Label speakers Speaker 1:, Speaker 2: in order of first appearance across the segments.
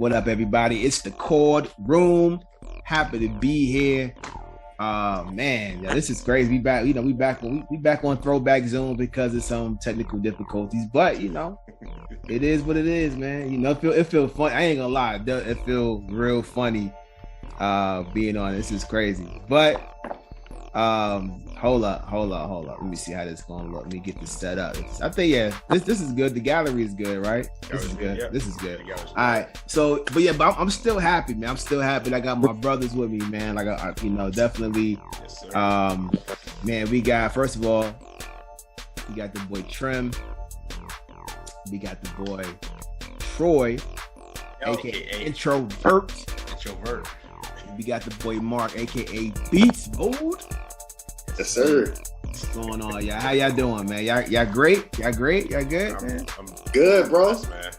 Speaker 1: What up, everybody? It's the Chord Room. Happy to be here. Man, this is crazy. We back. We back on Throwback Zoom because of some technical difficulties. But it is what it is, man. It feel funny. I ain't gonna lie. It feel real funny being on. This is crazy. But hold up. Let me see how this is gonna look. Let me get this set up. I think this is good. The gallery is good, right? This is good. Yep. This is good. All right. So, but I'm still happy, man. I'm still happy. I got my brothers with me, man. Like I definitely.
Speaker 2: Yes, sir.
Speaker 1: Man, we got first of all, we got the boy Trim. We got the boy Troy, aka Introvert. We got the boy Mark, aka Beats Mode.
Speaker 3: Yes, sir.
Speaker 1: What's going on, y'all? How y'all doing, man? Y'all great? Y'all good?
Speaker 3: I'm good, bro.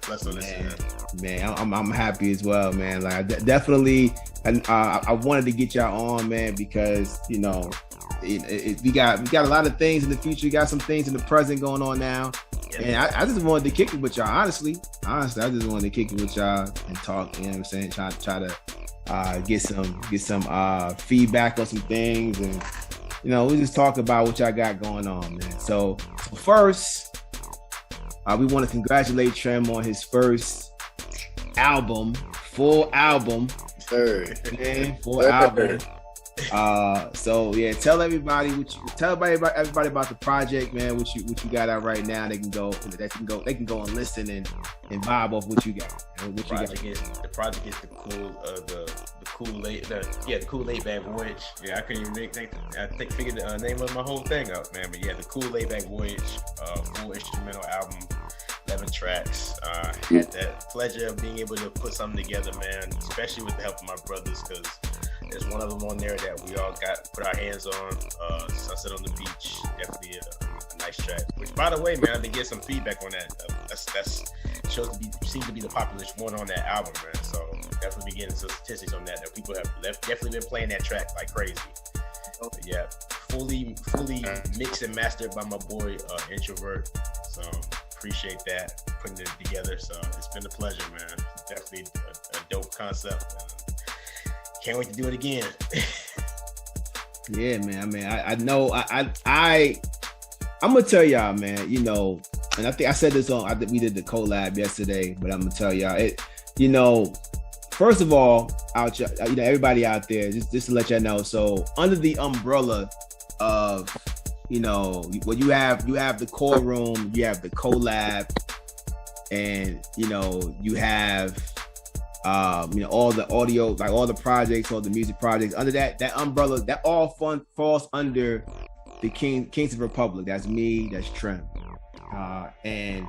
Speaker 2: Blessed on this,
Speaker 1: man. I'm happy as well, man. Like definitely, I wanted to get y'all on, man, because we got a lot of things in the future. We got some things in the present going on now. Yeah. And I just wanted to kick it with y'all. Honestly, I just wanted to kick it with y'all and talk. You know what I'm saying? Try to get some feedback on some things, and we just talk about what y'all got going on, man. So first, we want to congratulate Trem on his first album, full album.
Speaker 3: Third.
Speaker 1: Man, full album. So yeah, tell everybody everybody about the project, man. What you got out right now. They can go and listen and vibe off what you got.
Speaker 2: The project is the Kool-Aid Bag Voyage. Yeah, I couldn't even figure the name of my whole thing out, man. But yeah, the Kool-Aid Bag Voyage, full instrumental album, 11 tracks. Had that pleasure of being able to put something together, man. Especially with the help of my brothers, because there's one of them on there that we all put our hands on. Sunset on the Beach, definitely a nice track. Which, by the way, man, I've been getting some feedback on that. That's seems to be the popular one on that album, man. So definitely be getting some statistics on that. People have definitely been playing that track like crazy. But yeah, fully mixed and mastered by my boy Introvert. So appreciate that, putting it together. So it's been a pleasure, man. Definitely a dope concept. Can't wait to do it again.
Speaker 1: Yeah, man. I mean, I know. I'm gonna tell y'all, man. And I think I said this on. We did the collab yesterday, but I'm gonna tell y'all. First of all, everybody out there, just to let y'all know. So under the umbrella of, what you have the Chord Room, you have the collab, and you have. All the audio, like all the projects, all the music projects under that umbrella, that all falls under the Kings of the Republik. That's me, that's Trem. And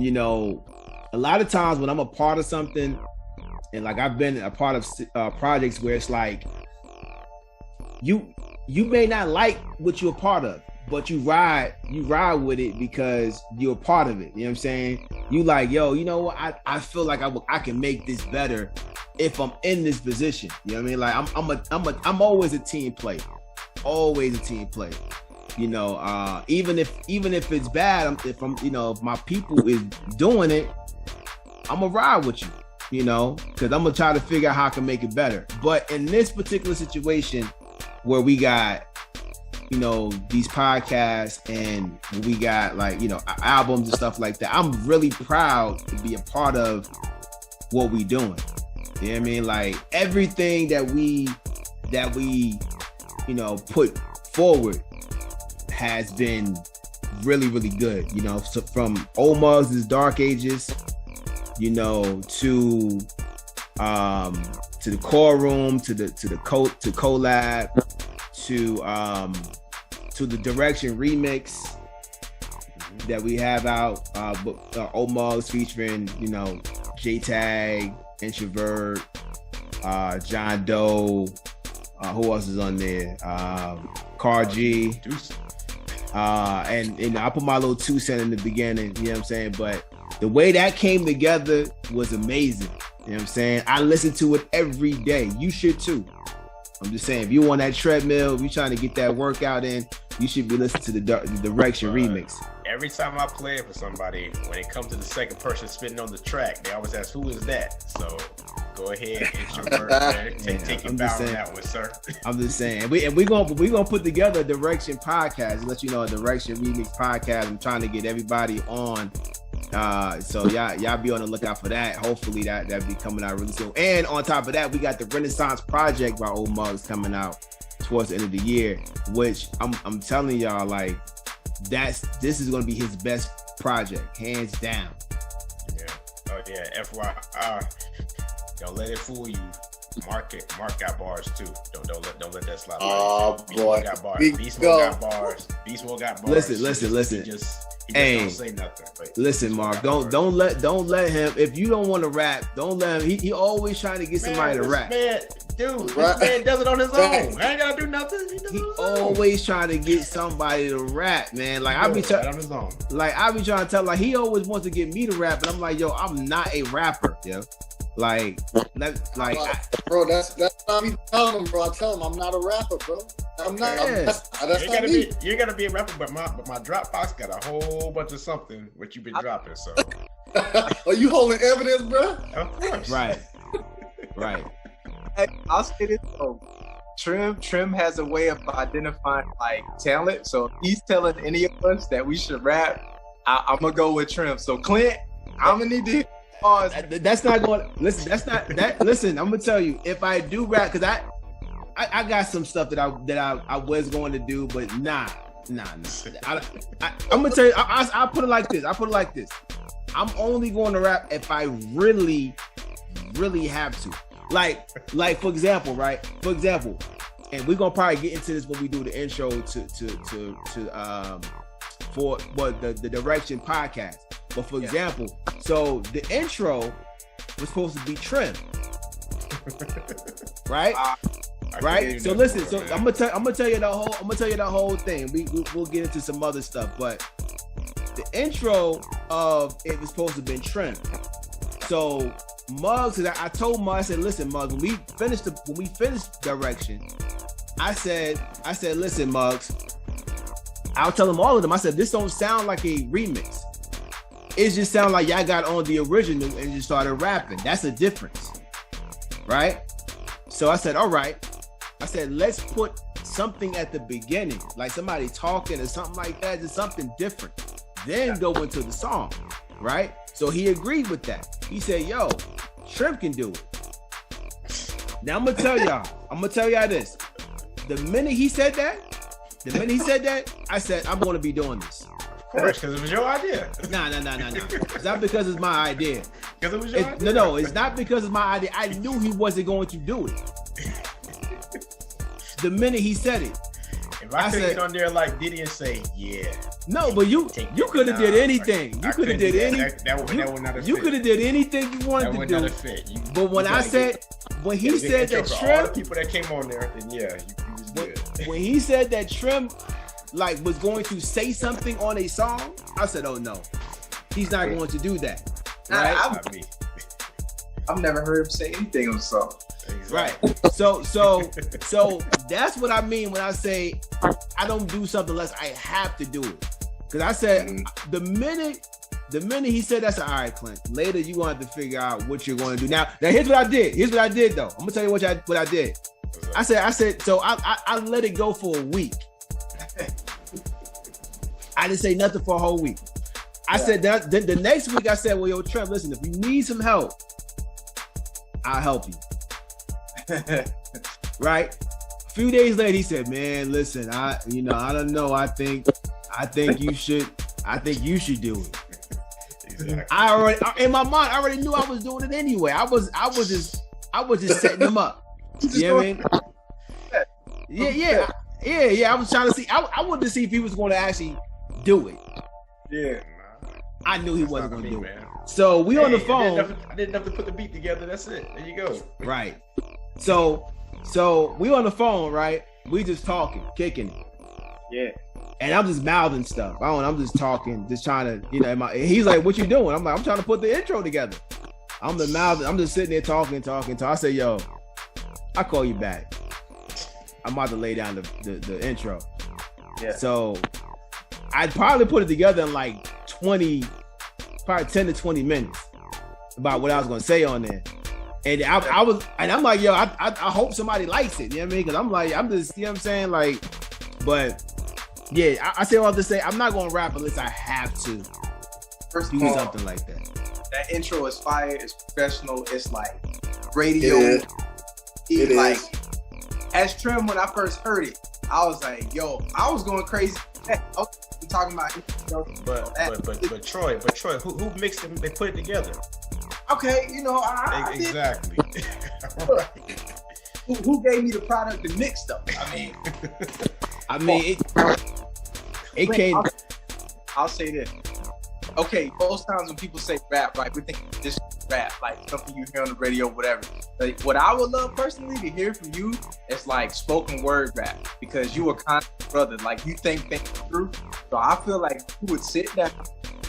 Speaker 1: a lot of times when I'm a part of something, and like I've been a part of projects where it's like you may not like what you're a part of, but you ride with it because you're a part of it. You know what I'm saying? You like, yo, you know what? I feel like I can make this better if I'm in this position. You know what I mean? Like I'm always a team player. Always a team player. Even if it's bad, if my people is doing it, I'm gonna ride with you. Because I'm gonna try to figure out how I can make it better. But in this particular situation where we got these podcasts and we got albums and stuff like that, I'm really proud to be a part of what we doing. You know what I mean? Like everything that we put forward has been really, really good. So from Old Mugs' Dark Ages, to the Chord Room, to collab, to the Direction remix that we have out, Old Mugs featuring, J-Tag, Introvert, John Doe, who else is on there? Car G, and I put my little 2 cents in the beginning, you know what I'm saying? But the way that came together was amazing. You know what I'm saying? I listen to it every day. You should too. I'm just saying, if you on that treadmill, if you're trying to get that workout in, you should be listening to the Direction remix.
Speaker 2: every time I play it for somebody, when it comes to the second person spitting on the track, they always ask, "Who is that?" So go ahead, it's your bird, man. Take your bow on that one, sir. I'm
Speaker 1: just saying, we gonna put together a Direction podcast. Let you know, a Direction Remix podcast. I'm trying to get everybody on. So y'all be on the lookout for that. Hopefully that be coming out really soon. And on top of that, we got the Renaissance Project by Old Muggs coming out towards the end of the year, which I'm telling y'all, like, this is gonna be his best project, hands down.
Speaker 2: Yeah. Oh yeah. FYI, don't let it fool you. Mark got bars too. Don't let that slide.
Speaker 3: Oh boy,
Speaker 2: got bars. Beast Mode got bars. Beast Mode got bars.
Speaker 1: Listen.
Speaker 2: He just don't say nothing.
Speaker 1: Listen, Mark. Don't let him. If you don't want to rap, don't let him. He always trying to get somebody to rap.
Speaker 2: This man does it on his own. I ain't gotta do nothing.
Speaker 1: He always trying to get somebody to rap, man. Like I be trying to tell, like, he always wants to get me to rap, and I'm like, yo, I'm not a rapper, yo. Bro, that's
Speaker 3: what I be telling him, bro. I tell him I'm not a rapper, bro. I'm not.
Speaker 2: Yeah. You're gonna be a rapper, but my Dropbox got a whole bunch of something what you've been dropping. So,
Speaker 3: are you holding evidence, bro?
Speaker 2: Of course.
Speaker 1: Right.
Speaker 4: Hey, I'll say this though. Trim has a way of identifying like talent. So if he's telling any of us that we should rap, I'm gonna go with Trim. So Clint, I'm gonna need to.
Speaker 1: That's not going. Listen, that's not that. Listen, I'm gonna tell you, if I do rap, because I got some stuff that I was going to do, but nah. I'm gonna tell you. I put it like this. I'm only going to rap if I really, really have to. Like for example, right? And we're gonna probably get into this when we do the intro for the Direction podcast. But for example, so the intro was supposed to be Trim, right? Right. So listen. So I'm gonna tell you the whole thing. We'll get into some other stuff, but the intro of it was supposed to be Trim. So Muggs, I told Muggs, I said, listen, Muggs, when we finished Direction, I said, listen, Muggs, I'll tell them all of them. I said, this don't sound like a remix. It just sounds like y'all got on the original and just started rapping. That's a difference, right? So I said, all right. I said, let's put something at the beginning, like somebody talking or something like that, just something different. Then go into the song, right? So he agreed with that. He said, yo, Trim can do it. Now I'm gonna tell y'all this. The minute he said that, I said, I'm gonna be doing this.
Speaker 2: Of course, because it was your idea.
Speaker 1: No. It's not because it's my idea.
Speaker 2: Because it was your idea.
Speaker 1: No, it's not because it's my idea. I knew he wasn't going to do it. The minute he said it.
Speaker 2: If I could get on there like Diddy and say, yeah.
Speaker 1: No, but you could have did anything. You could have did anything.
Speaker 2: That would not have fit.
Speaker 1: You could have did anything you wanted to do.
Speaker 2: That would not have fit.
Speaker 1: But when he said that Trim,
Speaker 2: all the people that came on there, then yeah, you was good.
Speaker 1: When he said that Trim was going to say something on a song, I said, oh no, he's not going to do that. Right?
Speaker 4: I've never heard him say anything on a song.
Speaker 2: Exactly.
Speaker 1: Right. So that's what I mean when I say I don't do something unless I have to do it. Because I said the minute he said that, I said, all right, Clint, later you're going to have to figure out what you're going to do. Now here's what I did though. I'm gonna tell you what I did. I said, so I let it go for a week. I didn't say nothing for a whole week. I said that the next week I said, well, yo, Trev, listen, if you need some help, I'll help you. Right? A few days later, he said, man, listen, I don't know. I think you should do it.
Speaker 2: Exactly.
Speaker 1: I already, in my mind, I already knew I was doing it anyway. I was just setting him up. You know what I mean? Yeah. I was trying to see. I wanted to see if he was going to actually do it.
Speaker 4: Yeah.
Speaker 1: I knew he wasn't going to do it. So we on the phone.
Speaker 2: I didn't have to put the beat together. That's it. There you go.
Speaker 1: Right. So we on the phone, right? We just talking, kicking it.
Speaker 4: Yeah.
Speaker 1: And I'm just mouthing stuff. I'm just talking, just trying to, he's like, what you doing? I'm like, I'm trying to put the intro together. I'm just sitting there talking. I say, yo, I'll call you back. I'm about to lay down the intro.
Speaker 4: Yeah.
Speaker 1: So I'd probably put it together in like 10 to 20 minutes about what I was gonna say on there. And I'm like, yo, I hope somebody likes it. You know what I mean? Because I'm just, you know what I'm saying? Like, but yeah, I say all to say, I'm not gonna rap unless I have to do something like that.
Speaker 4: That intro is fire. It's professional. It's like radio.
Speaker 3: Yeah, it
Speaker 4: like
Speaker 3: is.
Speaker 4: as Trim, when I first heard it, I was like, yo, I was going crazy. I was talking about
Speaker 2: but Troy, who mixed them? They put it together.
Speaker 4: Okay, you know, I
Speaker 2: exactly.
Speaker 4: Who gave me the product to mix them? I mean,
Speaker 1: it came.
Speaker 4: I'll say this. Okay, most times when people say rap, right, we think this rap, like something you hear on the radio, whatever. But what I would love personally to hear from you is like spoken word rap, because you a conscious brother, like you think things through. So I feel like you would sit down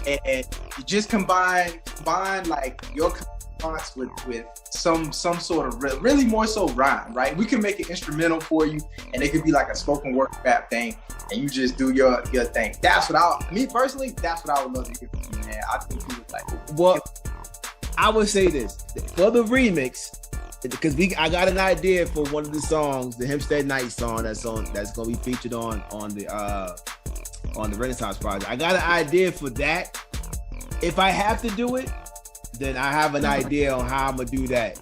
Speaker 4: and you just combine like your thoughts with some sort of really more so rhyme, right? We can make it instrumental for you, and it could be like a spoken word rap thing, and you just do your thing. That's what me personally, that's what I would love to hear from you, man. I think you would like.
Speaker 1: Well, I would say this for the remix, because I got an idea for one of the songs, the Hempstead Night song that's gonna be featured on the Renaissance Project. I got an idea for that. If I have to do it, then I have an idea on how I'm gonna do that.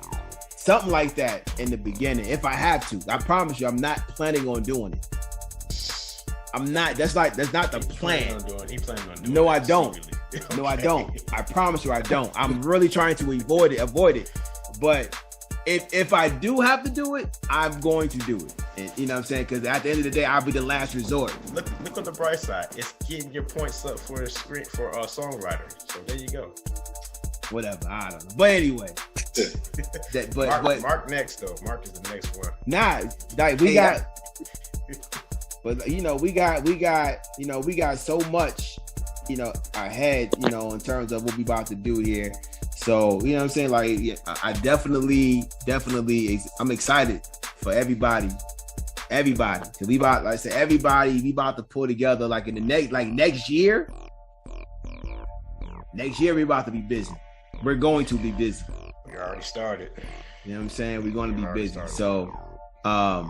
Speaker 1: Something like that in the beginning, if I have to. I promise you, I'm not planning on doing it. I'm not. That's not the plan.
Speaker 2: He planning on doing
Speaker 1: No,
Speaker 2: it.
Speaker 1: I don't.
Speaker 2: Okay.
Speaker 1: No, I don't. I promise you, I don't. I'm really trying to avoid it. But if I do have to do it, I'm going to do it. And you know what I'm saying? Because at the end of the day, I'll be the last resort.
Speaker 2: Look on the bright side. It's getting your points up for a songwriter. So there you go.
Speaker 1: Whatever, I don't know. But anyway,
Speaker 2: Mark next though. Mark is the next one.
Speaker 1: Nah, like we got. But we got so much, ahead, in terms of what we about to do here. So, you know what I'm saying? Like, yeah, I definitely, I'm excited for everybody. Cause we about to pull together like in the next year. Next year, we about to be busy. We're going to be busy.
Speaker 2: We already started.
Speaker 1: You know what I'm saying? We're going to be busy. So, I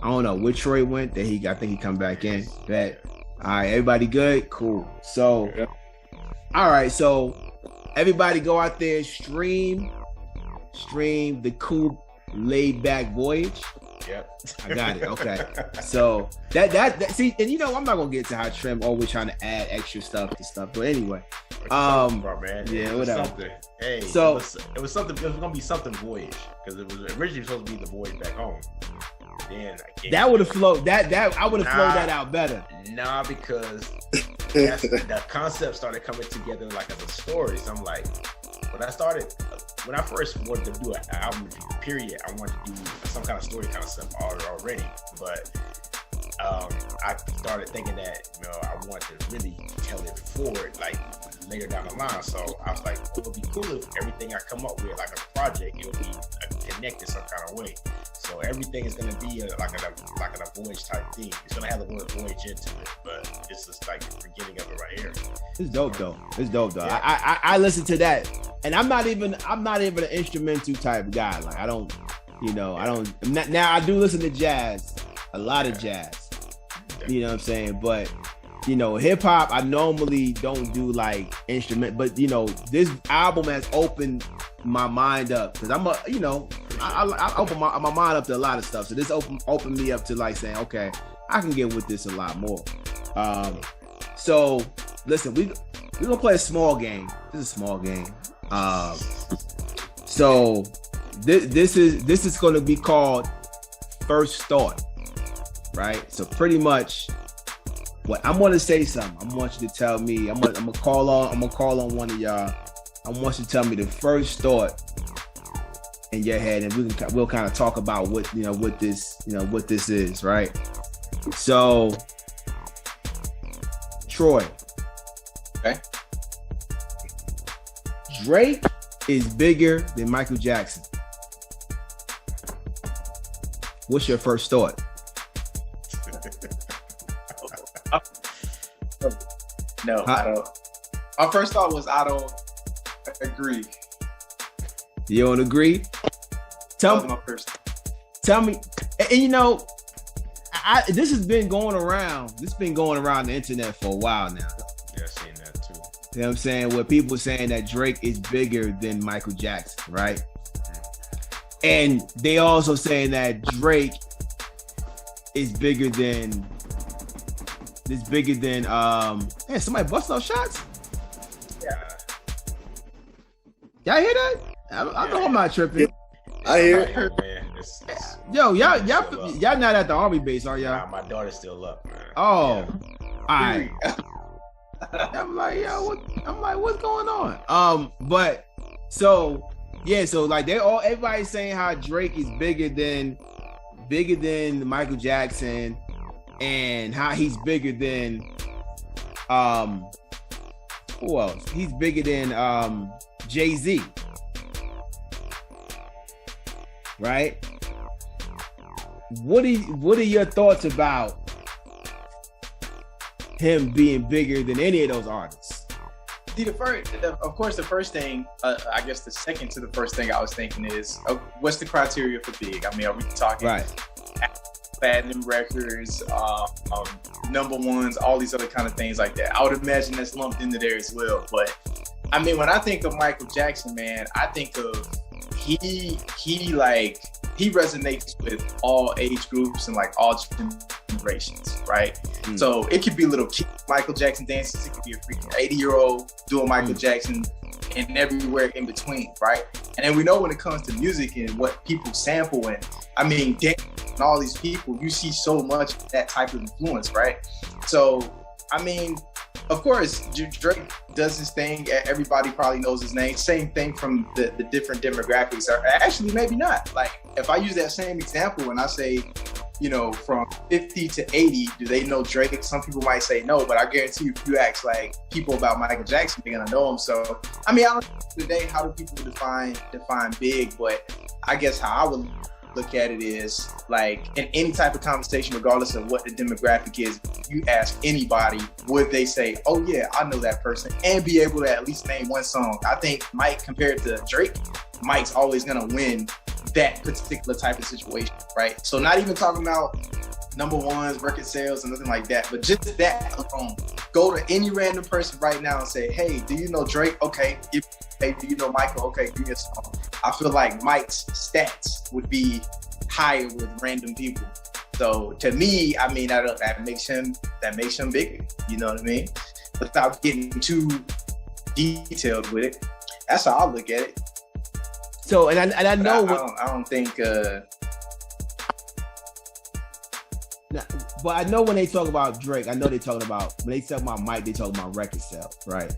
Speaker 1: don't know where Troy went. I think he come back in. Bet. All right, everybody good? Cool. So, all right. So, everybody go out there, stream the cool laid back voyage.
Speaker 2: Yep.
Speaker 1: I got it. Okay. So that see, and I'm not gonna get to how Trim always trying to add extra stuff to stuff. But anyway,
Speaker 2: man.
Speaker 1: Yeah, whatever.
Speaker 2: Something. Hey,
Speaker 1: so
Speaker 2: it was something. It was gonna be something voyage, because it was originally supposed to be the voyage back home. Then
Speaker 1: that would have flowed. That I would have flowed that out better.
Speaker 2: Nah, because the concept started coming together like as a story. So I'm like, when I first wanted to do an album, period, I wanted to do some kind of story concept already. But I started thinking that I wanted to really tell it forward, like later down the line. So I was like, it would be cool if everything I come up with, like a project, it would be connected some kind of way. So everything is going to be like a voyage type theme. It's going to have the word voyage into it, but it's just like the beginning of it right here.
Speaker 1: It's dope though.
Speaker 2: Yeah.
Speaker 1: I listen to that, and I'm not even an instrumental type guy. Like I don't. Now I do listen to jazz, a lot of jazz. You know what I'm saying? But hip hop, I normally don't do like instrument. But this album has opened my mind up, because I'm I open my mind up to a lot of stuff. So this opened me up to like saying, okay, I can get with this a lot more. So listen, we're gonna play a small game. This is a small game. So this is going to be called First Thought, right? So pretty much, what I'm going to say something. I want you to tell me. I'm gonna call on one of y'all. I want you to tell me the first thought in your head, and we'll kind of talk about what this is, right? So, Troy.
Speaker 4: Okay.
Speaker 1: Drake is bigger than Michael Jackson. What's your first thought?
Speaker 4: No, I don't. My first thought was I don't agree.
Speaker 1: You don't agree? Tell me, and you know, this has been going around. This has been going around the internet for a while now.
Speaker 2: Yeah, I've seen that too.
Speaker 1: You know what I'm saying? Where people saying that Drake is bigger than Michael Jackson, right? And they also saying that Drake is bigger than man, somebody busting off shots?
Speaker 2: Yeah.
Speaker 1: Y'all hear that? I know I'm not tripping.
Speaker 3: I hear it.
Speaker 2: Man,
Speaker 1: Yo, y'all not at the army base, are y'all?
Speaker 2: nah, my daughter's still up, man.
Speaker 1: Oh, all right. I'm like, yo, what's going on? But so like everybody's saying how Drake is bigger than Michael Jackson, and how he's bigger than who else? He's bigger than Jay-Z. Right? What are your thoughts about him being bigger than any of those artists?
Speaker 4: See, the first thing, I guess the second to the first thing I was thinking is, what's the criteria for big? I mean, are we talking platinum records, number ones, all these other kind of things like that? I would imagine that's lumped into there as well. But I mean, when I think of Michael Jackson, man, I think of he resonates with all age groups and like all generations, right? So it could be little kid Michael Jackson dances, it could be a freaking 80-year-old doing Michael Jackson, and everywhere in between, right? And then we know when it comes to music and what people sample, and I mean, and all these people, you see so much of that type of influence, right? So I mean, of course, Drake does his thing. Everybody probably knows his name. Same thing from the different demographics. Or actually, maybe not. Like, if I use that same example and I say, you know, from 50 to 80, do they know Drake? Some people might say no, but I guarantee you, if you ask like people about Michael Jackson, they're gonna know him. So, I mean, I don't know today how do people define big, but I guess how I would look at it is like in any type of conversation, regardless of what the demographic is, you ask anybody, would they say, oh yeah, I know that person, and be able to at least name one song? I think Mike, compared to Drake, Mike's always gonna win that particular type of situation, right? So not even talking about number ones, record sales, and nothing like that, but just that alone. Go to any random person right now and say, hey, do you know Drake? Okay. Hey, do you know Michael? Okay, give me a song. I feel like Mike's stats would be higher with random people. So to me, I mean, that makes him bigger. You know what I mean? Without getting too detailed with it, that's how I look at it.
Speaker 1: So, and I know
Speaker 4: I don't think.
Speaker 1: But I know when they talk about Drake, I know when they talk about Mike, they talk about record sales, right?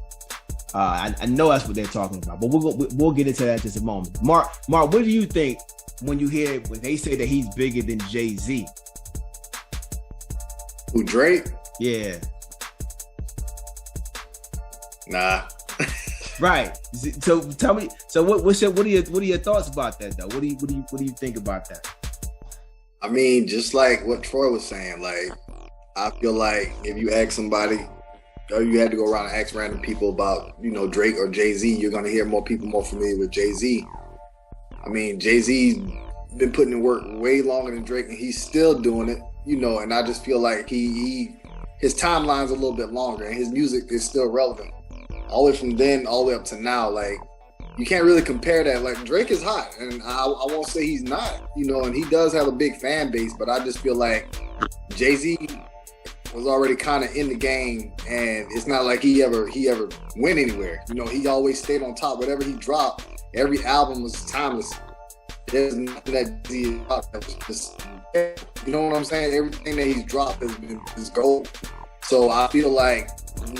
Speaker 1: I know that's what they're talking about, but we'll get into that in just a moment. Mark, what do you think when they say that he's bigger than Jay-Z?
Speaker 3: Who, Drake?
Speaker 1: Yeah.
Speaker 3: Nah.
Speaker 1: Right. So tell me. So what are your thoughts about that though? What do you think about that?
Speaker 3: I mean, just like what Troy was saying, like I feel like if you ask somebody, or you had to go around and ask random people about, you know, Drake or Jay-Z, you're gonna hear more people more familiar with Jay-Z. I mean, Jay-Z's been putting in work way longer than Drake, and he's still doing it, you know. And I just feel like his timeline's a little bit longer, and his music is still relevant, all the way from then all the way up to now. Like, you can't really compare that. Like, Drake is hot, and I won't say he's not, you know, and he does have a big fan base, but I just feel like Jay-Z was already kind of in the game, and it's not like he ever went anywhere. You know, he always stayed on top. Whatever he dropped, every album was timeless. There's nothing that he dropped that was just, you know what I'm saying? Everything that he's dropped has been gold. So I feel like,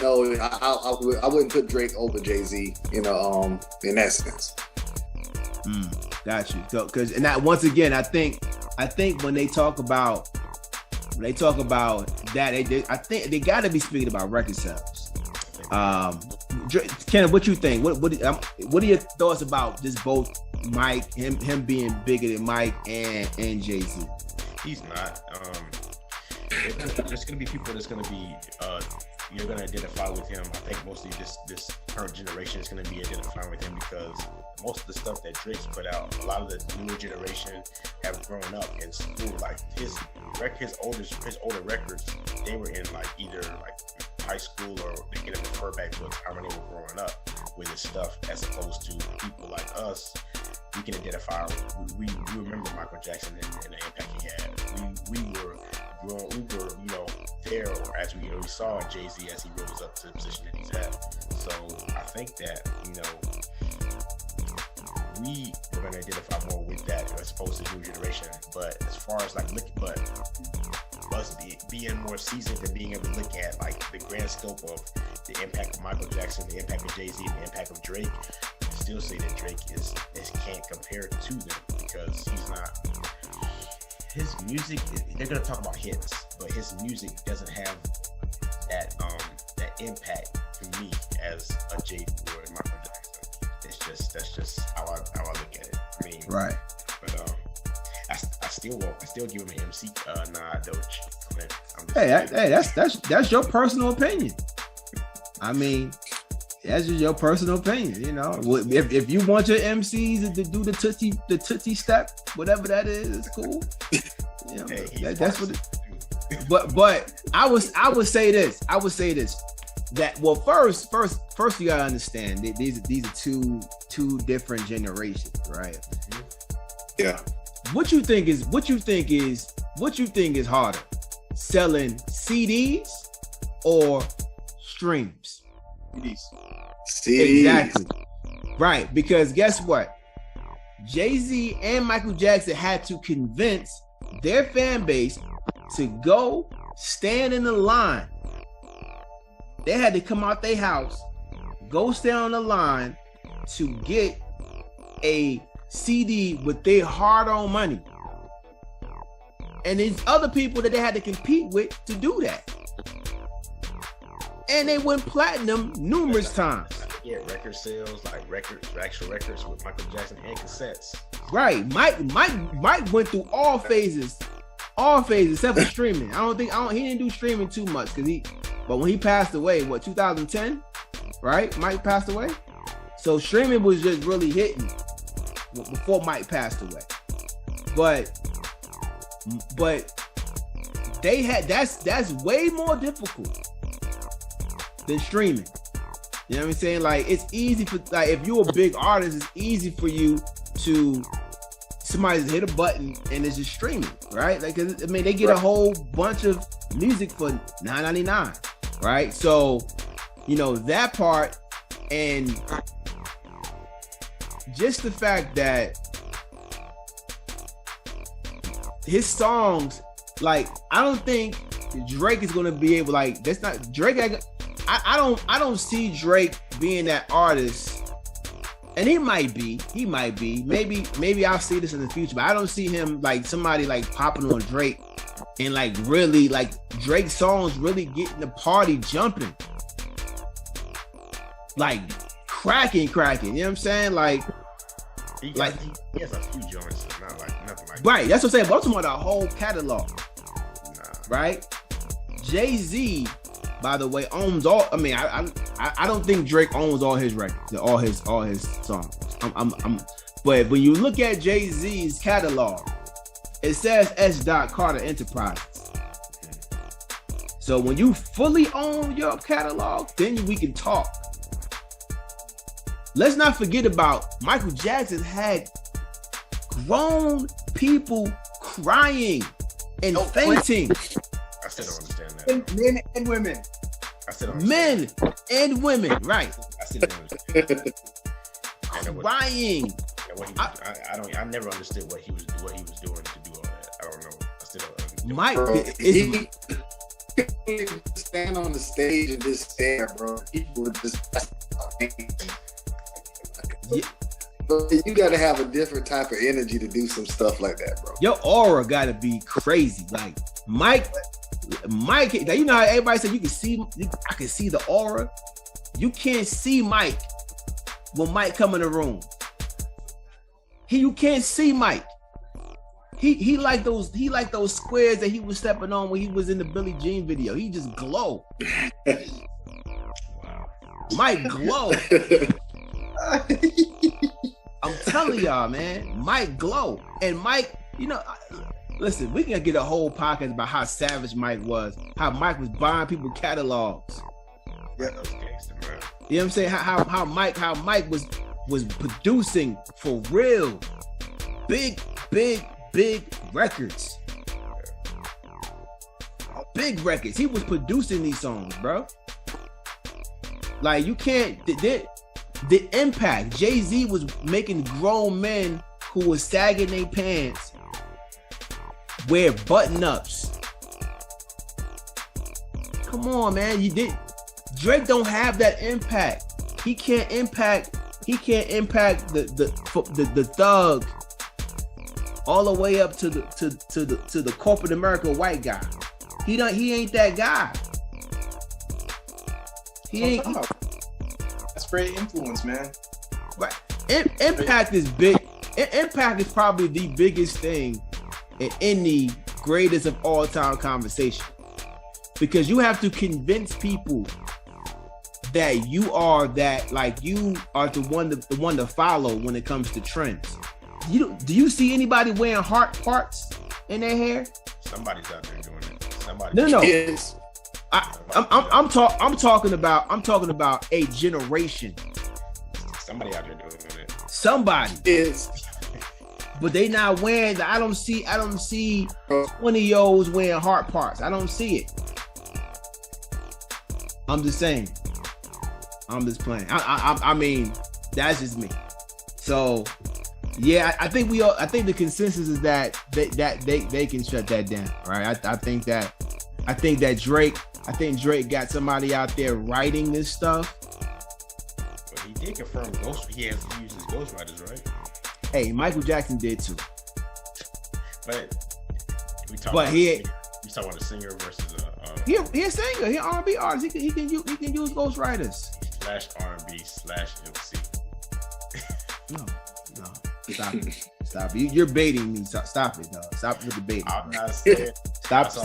Speaker 3: no, I wouldn't put Drake over Jay-Z, you know, in that sense.
Speaker 1: Got you. So, and that, once again, I think when they talk about that, I think they got to be speaking about record sales. Kenneth, what you think? What are your thoughts about just both Mike, him being bigger than Mike and Jay-Z?
Speaker 2: He's not. There's gonna be people that's gonna be you're gonna identify with him. I think mostly this current generation is gonna be identifying with him because most of the stuff that Drake's put out, a lot of the newer generation have grown up in school. Like his older records, they were in like either like high school or they get them refer back to a time when they were growing up with his stuff, as opposed to people like us. We can identify. We remember Michael Jackson and the impact he had. We were there, or as we saw Jay-Z as he rose up to the position that he's at. So I think that we were going to identify more with that as opposed to new generation. But as far as like us being more seasoned and being able to look at like the grand scope of the impact of Michael Jackson, the impact of Jay-Z, the impact of Drake, I still say that Drake is can't compare to them because he's not. His music, they're gonna talk about hits, but his music doesn't have that impact to me as a Jay or Michael Jackson. That's just how I look at it. I mean,
Speaker 1: right.
Speaker 2: But I still give him an MC nod, though.
Speaker 1: Hey, that's your personal opinion. I mean, that's just your personal opinion. You know, if you want your MCs to do the tootsie step, whatever that is, it's cool. You know, that's what. But I would say this. That first you gotta understand these are two different generations, right?
Speaker 3: Yeah.
Speaker 1: What you think is harder, selling CDs or streams?
Speaker 3: CDs.
Speaker 1: Exactly. Right, because guess what? Jay-Z and Michael Jackson had to convince their fan base to go stand in the line. They had to come out their house, go stand on the line to get a CD with their hard-earned money. And there's other people that they had to compete with to do that. And they went platinum numerous times.
Speaker 2: Yeah, record sales, like actual records with Michael Jackson and cassettes.
Speaker 1: Right. Mike went through all phases except for streaming. He didn't do streaming too much but when he passed away, 2010? Right? Mike passed away. So streaming was just really hitting before Mike passed away. But they had that's way more difficult than streaming. You know what I'm saying? Like, it's easy for, like, if you're a big artist, it's easy for you to somebody just hit a button and it's just streaming, right? Like, I mean, they get a whole bunch of music for $9.99, right? So, you know, that part, and just the fact that his songs, like, I don't think Drake is gonna be able, like, that's not Drake. I don't see Drake being that artist, and he might be. Maybe I'll see this in the future, but I don't see him like somebody like popping on Drake and like really like Drake songs really getting the party jumping, like cracking. You know what I'm saying? Like
Speaker 2: he has a few joints, not like nothing like
Speaker 1: right. That's what I'm saying. But I'm talking about the whole catalog, right? Jay-Z, by the way, owns all. I mean, I don't think Drake owns all his records, all his songs. But when you look at Jay-Z's catalog, it says S. Carter Enterprises. So when you fully own your catalog, then we can talk. Let's not forget about Michael Jackson had grown people crying and fainting.
Speaker 2: I still don't understand that.
Speaker 4: Men and women.
Speaker 2: I still don't understand.
Speaker 1: Men and women, right?
Speaker 2: I still don't understand.
Speaker 1: Crying.
Speaker 2: I never understood what he was doing to do all that. I don't know. I still don't understand.
Speaker 1: Mike,
Speaker 3: he stand on the stage and just stare, bro. People would just.
Speaker 1: Yeah.
Speaker 3: But you got to have a different type of energy to do some stuff like that, bro.
Speaker 1: Your aura got to be crazy. Like Mike, you know how everybody said I can see the aura. You can't see Mike when Mike come in the room. You can't see Mike. He like those squares that he was stepping on when he was in the Billie Jean video. He just glow.
Speaker 2: Wow.
Speaker 1: Mike glow. I'm telling y'all, man. Mike glow. And Mike, you know, listen, we can get a whole podcast about how savage Mike was, how Mike was buying people catalogs.
Speaker 2: Yeah, that was gangster, bro.
Speaker 1: You know what I'm saying? How Mike was producing for real. Big records. Big records. He was producing these songs, bro. Like, you can't, the impact. Jay-Z was making grown men who was sagging their pants wear button-ups. Come on, man. Drake don't have that impact. He can't impact the thug all the way up to the corporate America white guy. He ain't that guy. He ain't.
Speaker 4: That's great influence, man.
Speaker 1: Right. Impact is big. Impact is probably the biggest thing in any greatest of all time conversation, because you have to convince people that you are the one to follow when it comes to trends. Do you see anybody wearing heart parts in their hair?
Speaker 2: Somebody's out there doing it. Somebody.
Speaker 1: No.
Speaker 3: Yes.
Speaker 1: I'm talking about a generation.
Speaker 2: Somebody out there doing it.
Speaker 1: Somebody.
Speaker 3: Yes.
Speaker 1: But they not wearing. I don't see 20-year-olds wearing heart parts. I don't see it. I'm just saying. I'm just playing. I mean, that's just me. So, yeah, I think the consensus is that they can shut that down, right? I think that Drake got somebody out there writing this stuff.
Speaker 2: But he did confirm he has to use his ghostwriters, right?
Speaker 1: Hey, Michael Jackson did too.
Speaker 2: But we talk about a singer versus
Speaker 1: he a singer. He an R&B artist. He can use ghostwriters.
Speaker 2: / R&B / MC.
Speaker 1: No. Stop it. You're baiting me. Stop it, dog. Stop with the baiting.
Speaker 2: I'm not saying.
Speaker 1: Stop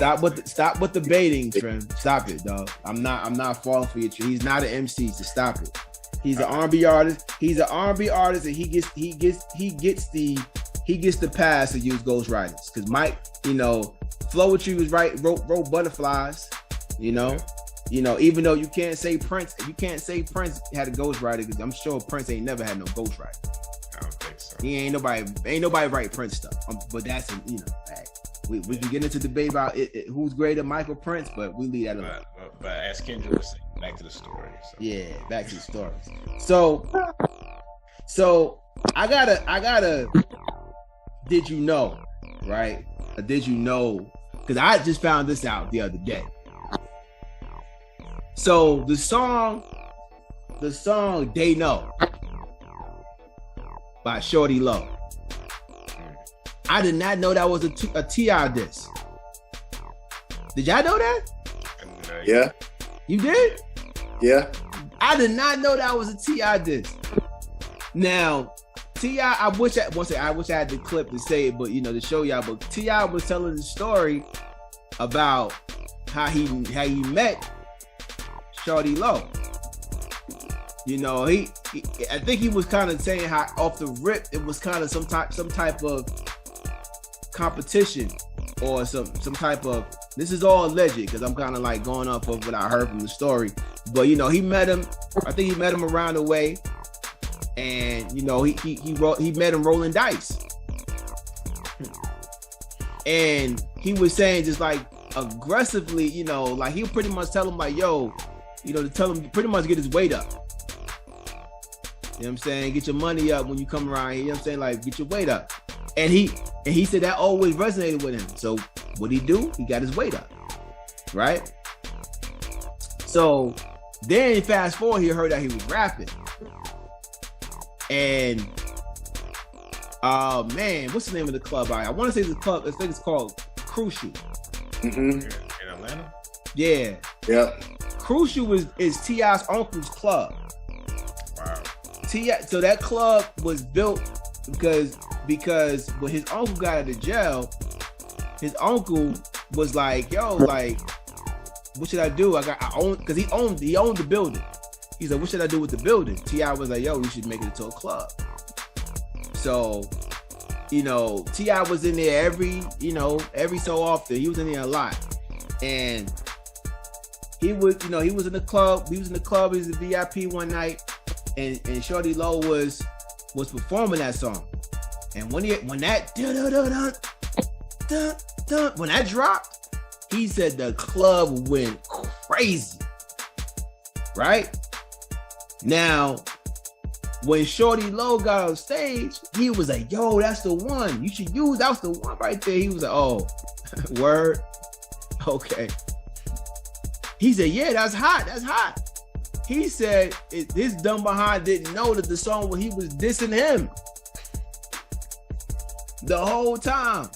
Speaker 1: with the baiting, Trim. Stop it, dog. I'm not falling for you. He's not an MC, so stop it. He's an R&B artist. He's an R&B artist, and he gets the pass to use ghostwriters. Because Mike, Flow With You wrote Butterflies. Even though you can't say Prince had a ghostwriter, because I'm sure Prince ain't never had no ghostwriter.
Speaker 2: I don't think so.
Speaker 1: He ain't nobody write Prince stuff. But that's we can get into debate about who's greater, Mike or Prince, but we leave that alone.
Speaker 2: But as Kendra was saying, back to the story. So.
Speaker 1: Yeah, back to the story. So I gotta. Did you know, right? Did you know? Because I just found this out the other day. So the song "They Know" by Shorty Low. I did not know that was a T.I. diss. Did y'all know that?
Speaker 3: Yeah.
Speaker 1: You did?
Speaker 3: Yeah.
Speaker 1: I did not know that was a T.I. diss. Now, T.I., I wish I had the clip to say it, but to show y'all. But T.I. was telling the story about how he met Shorty Low. I think he was kind of saying how off the rip it was kind of some type of competition or some type of, this is all alleged because I'm kind of like going off of what I heard from the story, but he met him. I think he met him around the way, and he met him rolling dice, and he was saying just like aggressively, like he would pretty much tell him like, yo, to tell him pretty much get his weight up. You know what I'm saying? Get your money up when you come around here. You know what I'm saying? Like, get your weight up. And he said that always resonated with him. So what'd he do? He got his weight up. Right? So then fast forward, he heard that he was rapping. And man, what's the name of the club? I want to say the club, I think it's called Crucial.
Speaker 3: Mm-hmm.
Speaker 2: In Atlanta?
Speaker 1: Yeah.
Speaker 3: Yep.
Speaker 1: Crucial is T.I.'s uncle's club.
Speaker 2: Wow.
Speaker 1: So that club was built because because when his uncle got out of jail, his uncle was like, yo, like, what should I do? I own, because he owned the building. He's like, what should I do with the building? T.I. was like, yo, we should make it into a club. So, you know, T.I. was in there every so often. He was in there a lot. And he was in the club. He was in a VIP one night, and Shorty Low was performing that song. And when that dropped, he said the club went crazy. Right? Now, when Shorty Low got on stage, he was like, yo, that's the one. You should use, that's the one right there. He was like, oh, word? Okay. He said, yeah, that's hot. That's hot. He said his dumb behind didn't know that the song where he was dissing him the whole time.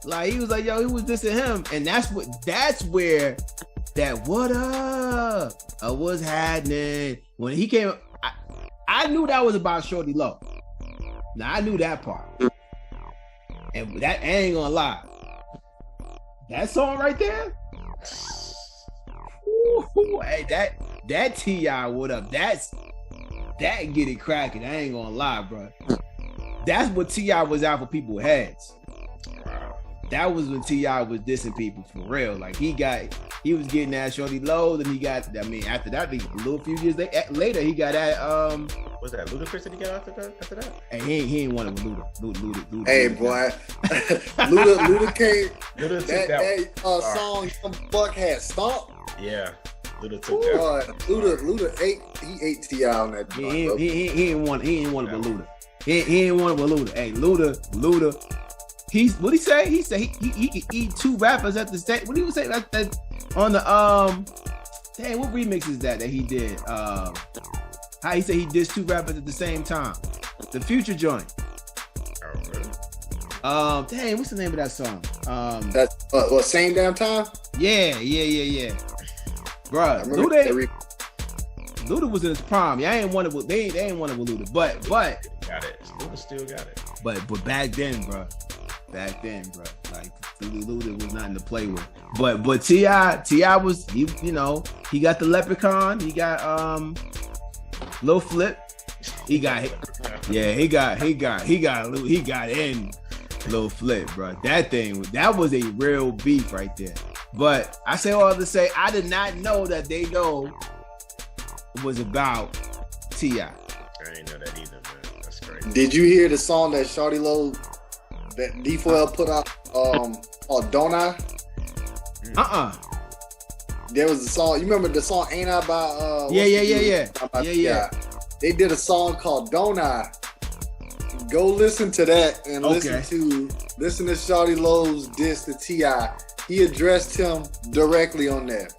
Speaker 1: Like, he was like, yo, he was dissing him. And that's where that what up? What's happening? When he came, I knew that was about Shorty Low. Now, I knew that part. And that, I ain't gonna lie. That song right there, ooh, hey, that T.I. what up? That get it cracking. I ain't gonna lie, bro. That's what T.I. was out for people's heads. That was when T.I. was dissing people for real. Like, he was getting that Shorty Low, then he got, I mean, after that, a little few years later, he got that,
Speaker 2: was that Ludacris that he got after that?
Speaker 1: Hey, he ain't one of them Luda.
Speaker 3: Hey, boy. Luda came.
Speaker 2: Luda took that
Speaker 3: song some fuck had Stomp.
Speaker 2: Yeah. Luda took that.
Speaker 3: Luda ate T.I. on that.
Speaker 1: He ain't one of Luda. He ain't one of Luda. Hey, Luda. What'd he say? He said he could eat two rappers at the same. What did he say that on the Dang, what remix is that he did? How he said he dissed two rappers at the same time? The Future joint.
Speaker 2: Oh, really?
Speaker 1: Dang, what's the name of that song?
Speaker 3: That's Same Damn Time.
Speaker 1: Yeah. Bruh, Luda was in his prime. Yeah, they ain't one of Luda, but
Speaker 2: got it. Luda still got it.
Speaker 1: But back then, bro, like Luda was nothing to play with. But T.I. was, he got the Leprechaun, he got Lil Flip, he got in Lil Flip, bro. That was a real beef right there. But I say all to say, I did not know that They Know was about T.I.
Speaker 2: I didn't know that either, man. That's crazy.
Speaker 3: Did you hear the song that Shorty Low, that D4L put out, called Don't I? There was a song, you remember the song Ain't I by
Speaker 1: Yeah.
Speaker 3: They did a song called Don't I. Go listen to that and listen to Shorty Low's diss to T.I. He addressed him directly on that.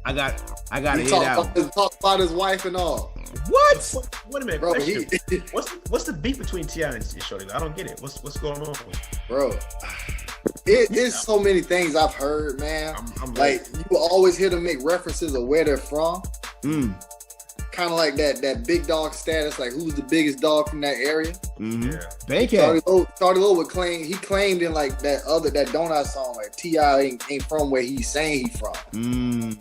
Speaker 1: I got to hear that one.
Speaker 3: Talk about his wife and all.
Speaker 1: What?
Speaker 2: Wait a minute,
Speaker 3: bro.
Speaker 2: What's the beef between T.I. and Shorty? I don't get it. What's going on?
Speaker 3: Bro, it's so many things I've heard, man.
Speaker 2: I'm
Speaker 3: like, you will always hear them make references of where they're from. Kind of like that big dog status, like who's the biggest dog from that area.
Speaker 2: Yeah.
Speaker 1: Bankhead.
Speaker 3: Shorty Low would claim, he claimed in like that Don't I song, like T.I. ain't from where he's saying he from.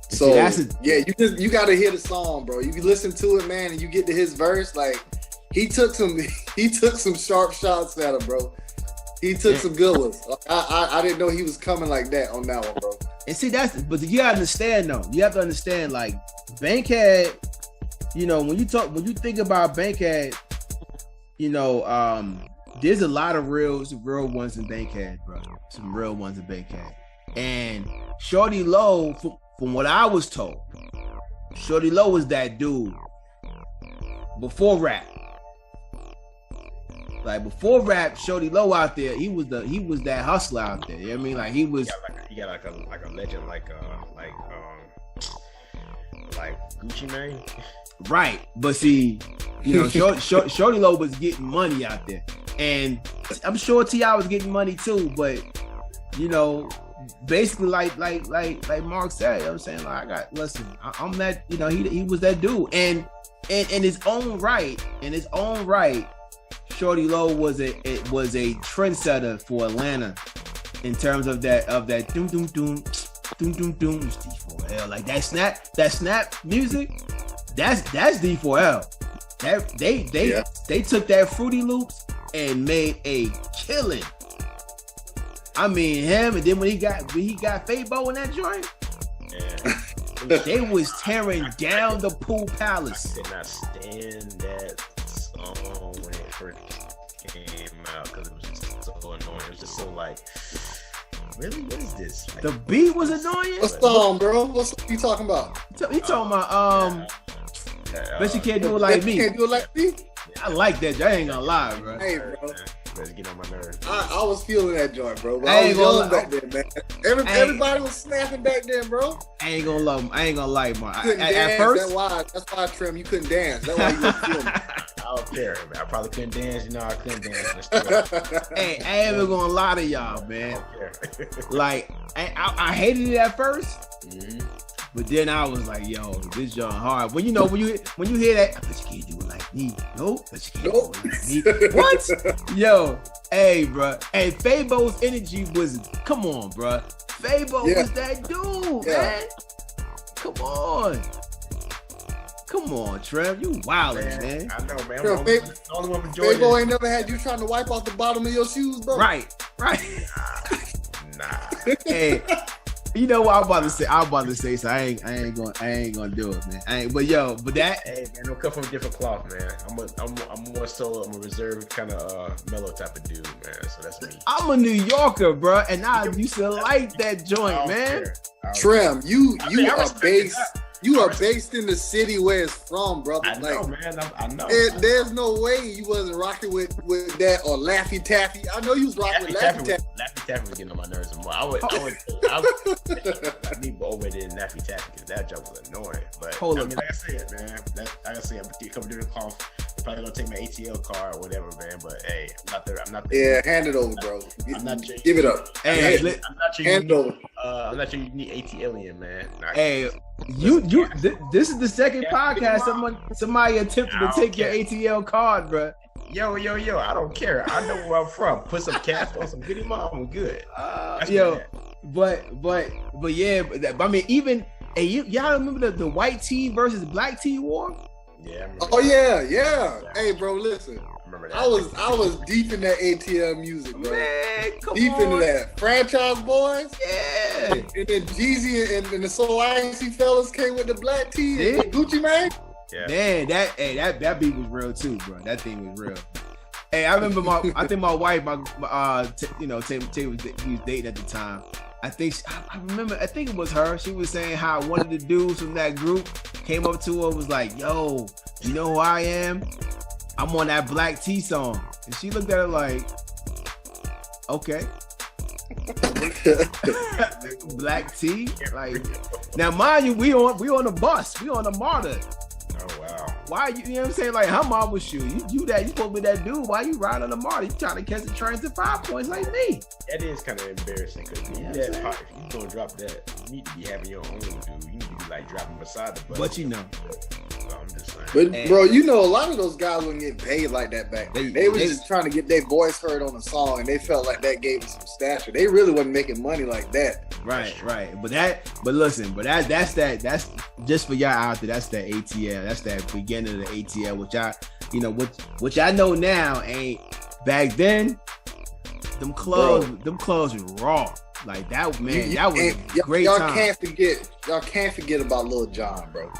Speaker 3: So you got to hear the song, bro. You can listen to it, man, and you get to his verse. Like, he took some sharp shots at him, bro. He took some good ones. I didn't know he was coming like that on that one, bro.
Speaker 1: And see, but you gotta understand though. You have to understand, like, Bankhead. When you think about Bankhead, there's a lot of real ones in Bankhead, bro. Some real ones in Bankhead. And Shorty Low, from what I was told, Shorty Low was that dude before rap. Like, before rap, Shorty Low out there, he was that hustler out there. You know what I mean? Like, he was.
Speaker 2: He got like a legend, like Gucci Mane.
Speaker 1: Right, but see, Shorty Low was getting money out there, and I'm sure T.I. was getting money too. But basically, like Mark said, you know what I'm saying, like, I'm that, he was that dude, and in his own right, Shorty Low was a trendsetter for Atlanta in terms of that doom doom doom doom doom doom D4L, like that snap music. That's D4L. That they took that Fruity Loops and made a killing. I mean him, and then when he got Fabo in that joint, they was tearing down the Pool Palace.
Speaker 2: I did not stand that song when it first came out because it was just so annoying. It was just so like, really, what is this? Like,
Speaker 1: the beat was annoying.
Speaker 3: What's song, bro? What's you talking about?
Speaker 1: He talking about but you can't do it like me.
Speaker 3: Can't do it like me.
Speaker 1: I like that. I ain't gonna lie, bro.
Speaker 3: Hey, bro.
Speaker 2: Let's get on my nerves.
Speaker 3: I was feeling that joint, bro. But
Speaker 1: I
Speaker 3: I
Speaker 1: ain't
Speaker 3: was
Speaker 1: gonna
Speaker 3: young back then, man. Everybody was snapping back then, bro.
Speaker 1: I ain't gonna lie, man.
Speaker 3: Couldn't dance.
Speaker 1: At first,
Speaker 3: That's why, Trim, you couldn't dance. That's why you weren't feeling it.
Speaker 2: I don't care, man. I probably couldn't dance. You know, I couldn't dance.
Speaker 1: hey, I ain't even gonna lie to y'all, man. Like, I hated it at first, but then I was like, yo, this joint hard. When you hear that, I bet you can't do it like me. Nope, but you can't do it like me. What? Yo, hey, bro. Hey, Fabo's energy was, come on, bro. Fabo was that dude, man. Come on, Trev. You wildin', man.
Speaker 2: I know, man.
Speaker 3: Bro,
Speaker 2: I'm the only one enjoying
Speaker 3: Fabo ain't never had you trying to wipe off the bottom of your shoes, bro.
Speaker 1: Right.
Speaker 2: Nah.
Speaker 1: Hey, you know what I'm about to say? So I ain't gonna do it, man. But that.
Speaker 2: Hey, man, don't come from a different cloth, man. I'm a reserved kind of mellow type of dude, man. So that's me.
Speaker 1: I'm a New Yorker, bro, and I used to like that joint, man.
Speaker 3: Trim, you are based. You are based in the city where it's from, brother.
Speaker 2: I know, man. I know.
Speaker 3: There's no way you wasn't rocking with that or Laffy Taffy. I know you was rocking with Laffy Taffy.
Speaker 2: Laffy Taffy was getting on my nerves more. I need to over there in Laffy Taffy because that joke was annoying. But I mean, like I said, man, like I said, I'm coming to the call. Probably gonna take my ATL card or whatever, man. But hey, I'm not there.
Speaker 3: Yeah, hand it over, bro. Give it up.
Speaker 1: Hey,
Speaker 2: I'm not sure
Speaker 3: hand it over.
Speaker 2: I'm not sure you need ATLian, man.
Speaker 1: Hey, this is the second podcast somebody attempted to take your ATL card, bro.
Speaker 2: Yo, I don't care. I know where I'm from. Put some cash on some goody mom, I'm good.
Speaker 1: But yeah, I mean, even y'all remember the white tee versus black tee war?
Speaker 2: Yeah.
Speaker 3: Yeah. Hey, bro, listen. I was deep in that ATL music, bro.
Speaker 1: Man,
Speaker 3: deep into that. Franchise Boys.
Speaker 1: Yeah.
Speaker 3: And then Jeezy and the So Icy fellas came with the black tee and Gucci Mane.
Speaker 2: Yeah.
Speaker 1: Man, that beat was real too, bro. That thing was real. Hey, I remember I think my wife, Tay was dating at the time. I think it was her. She was saying how one of the dudes from that group came up to her and was like, yo, you know who I am? I'm on that Black T song. And she looked at her like, okay. Black T? Like, now mind you, we on the bus. We on the MARTA.
Speaker 2: Oh wow.
Speaker 1: Why you know what I'm saying? Like her mom was you supposed to be that dude. Why you riding on the MARTA? You trying to catch the train to 5 points like me.
Speaker 2: That is kind of embarrassing because if you gonna drop that, you need to be having your own dude. You need to be like dropping beside the bus.
Speaker 1: But you know.
Speaker 2: So I'm just saying.
Speaker 3: But bro, a lot of those guys wouldn't get paid like that back then. They were just trying to get their voice heard on a song, and they felt like that gave them some stature. They really wasn't making money like that.
Speaker 1: Right. But that's just for y'all out there. That's that ATL. That's that beginning of the ATL, which I know now ain't back then. Them clothes were raw. Like that, man. That was a great
Speaker 3: y'all
Speaker 1: time.
Speaker 3: Y'all can't forget about Lil Jon, bro.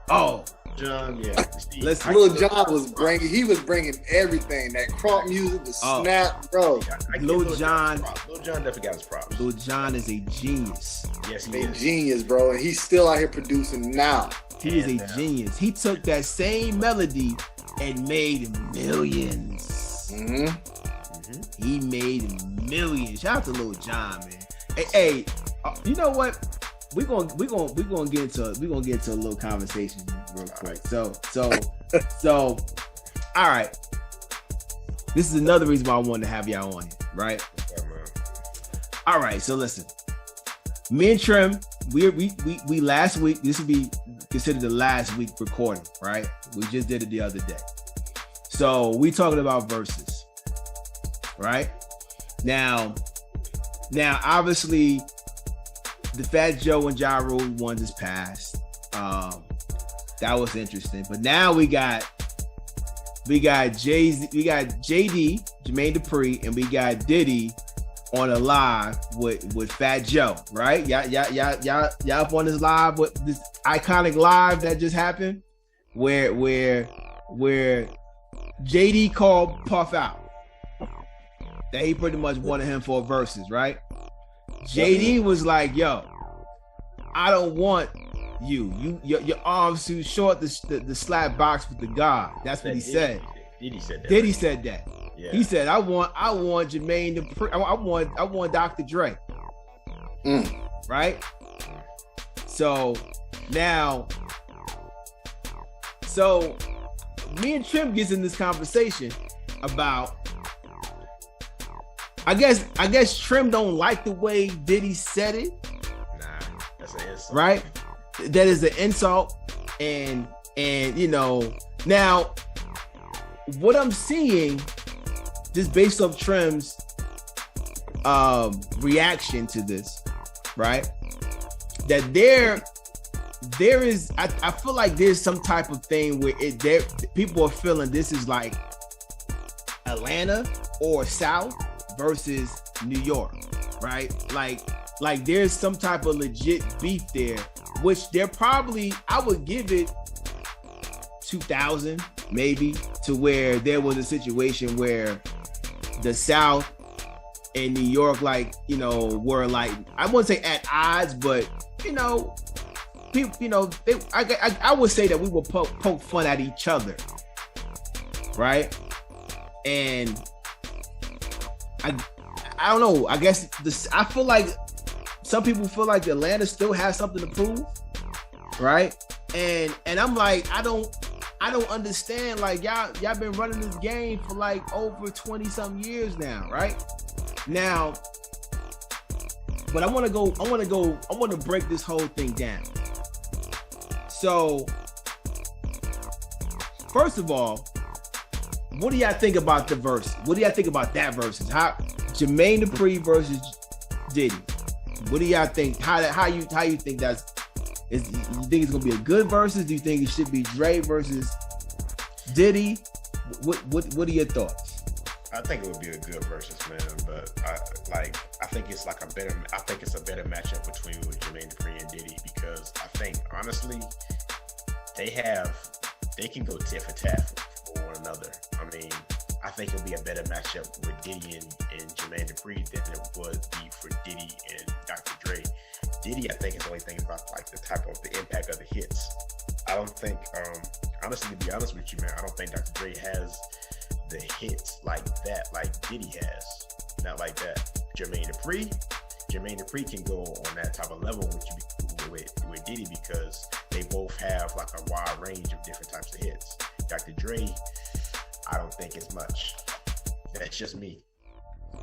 Speaker 1: Oh,
Speaker 2: John, yeah.
Speaker 1: Listen,
Speaker 3: Lil Jon was bringing everything. That crunk music, the snap, bro.
Speaker 1: Lil Jon
Speaker 2: definitely got his props.
Speaker 1: Lil Jon is a genius.
Speaker 2: Yes,
Speaker 3: He's a genius, bro, and he's still out here producing now.
Speaker 1: He is a genius. He took that same melody and made millions.
Speaker 3: Mm-hmm.
Speaker 1: He made millions. Shout out to Lil Jon, man. Hey, you know what? We're gonna get into a little conversation real quick. So all right. This is another reason why I wanted to have y'all on here, right? All right, so listen. Me and Trim, we last week, this would be considered the last week recording, right? We just did it the other day. So we talking about verses, right? Now obviously the Fat Joe and Ja Rule ones is past. That was interesting. But now we got Jay-Z, we got JD, Jermaine Dupri, and we got Diddy on a live with Fat Joe, right? Y'all up on this live, with this iconic live that just happened, where JD called Puff out. That he pretty much wanted him for verses, right? JD was like, "Yo, I don't want your arms too short to slap box with the God." That's what he said. Diddy said that. Yeah. He said, I want Jermaine Dupri, I want Dr. Dre. Right? So me and Trim gets in this conversation about, I guess Trim don't like the way Diddy said it.
Speaker 2: Nah, that's an insult.
Speaker 1: Right? That is an insult. And now what I'm seeing, just based off Trim's reaction to this, right? That there is, I feel like there's some type of thing where people are feeling this is like Atlanta or South versus New York, right? Like there's some type of legit beef there, which they're probably, I would give it 2000 maybe, to where there was a situation where the South and New York, were like, I wouldn't say at odds, but people, I would say that we would poke fun at each other, right? And I don't know. I guess I feel like some people feel like Atlanta still has something to prove, right? And I'm like, I don't understand. Like y'all been running this game for like over 20 something years now, right? Now, but I want to break this whole thing down. So, first of all, what do y'all think about the verse? What do y'all think about that versus? How Jermaine Dupri versus Diddy? What do y'all think? How you think that's? You think it's gonna be a good versus? Do you think it should be Dre versus Diddy? What are your thoughts?
Speaker 2: I think it would be a good versus, man. But I think it's a better matchup between Jermaine Dupri and Diddy, because I think honestly they can go tit for tat for one another. I mean, I think it'll be a better matchup with Diddy and Jermaine Dupri than it would be for Diddy and Dr. Dre. Diddy, I think, is only thinking about like the impact of the hits. I don't think, honestly, to be honest with you, man, I don't think Dr. Dre has the hits like that, like Diddy has. Not like that. Jermaine Dupri can go on that type of level with Diddy, because they both have like a wide range of different types of hits. Dr. Dre, I don't think it's much. That's just me.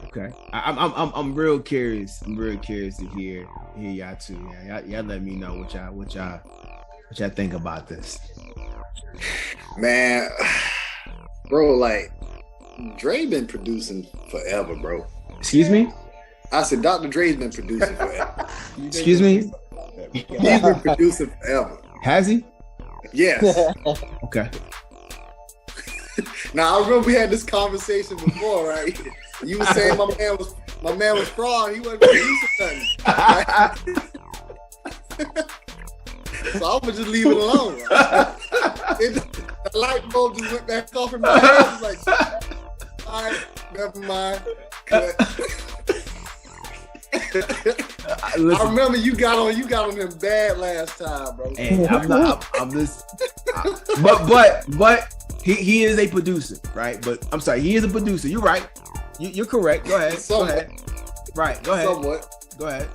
Speaker 1: Okay, I'm real curious. I'm real curious to hear y'all too. Y'all let me know what y'all think about this.
Speaker 3: Man, bro, like Dre been producing forever, bro.
Speaker 1: Excuse me?
Speaker 3: I said Dr. Dre's been producing forever.
Speaker 1: Excuse me?
Speaker 3: He's been producing forever.
Speaker 1: Has he?
Speaker 3: Yes.
Speaker 1: Okay.
Speaker 3: Now I remember we had this conversation before, right? You were saying my man was fraud. He wasn't producing nothing. Right? So I'm gonna just leave it alone. Right? The light bulb just went back off in my head. I was like, all right, never mind. I remember you got on him bad last time, bro.
Speaker 1: And I'm just, but he is a producer, right? But I'm sorry, he is a producer. You're right. You're correct. Go ahead.
Speaker 3: Somewhat.
Speaker 1: Go ahead. Right. Go ahead.
Speaker 3: Somewhat.
Speaker 1: Go ahead.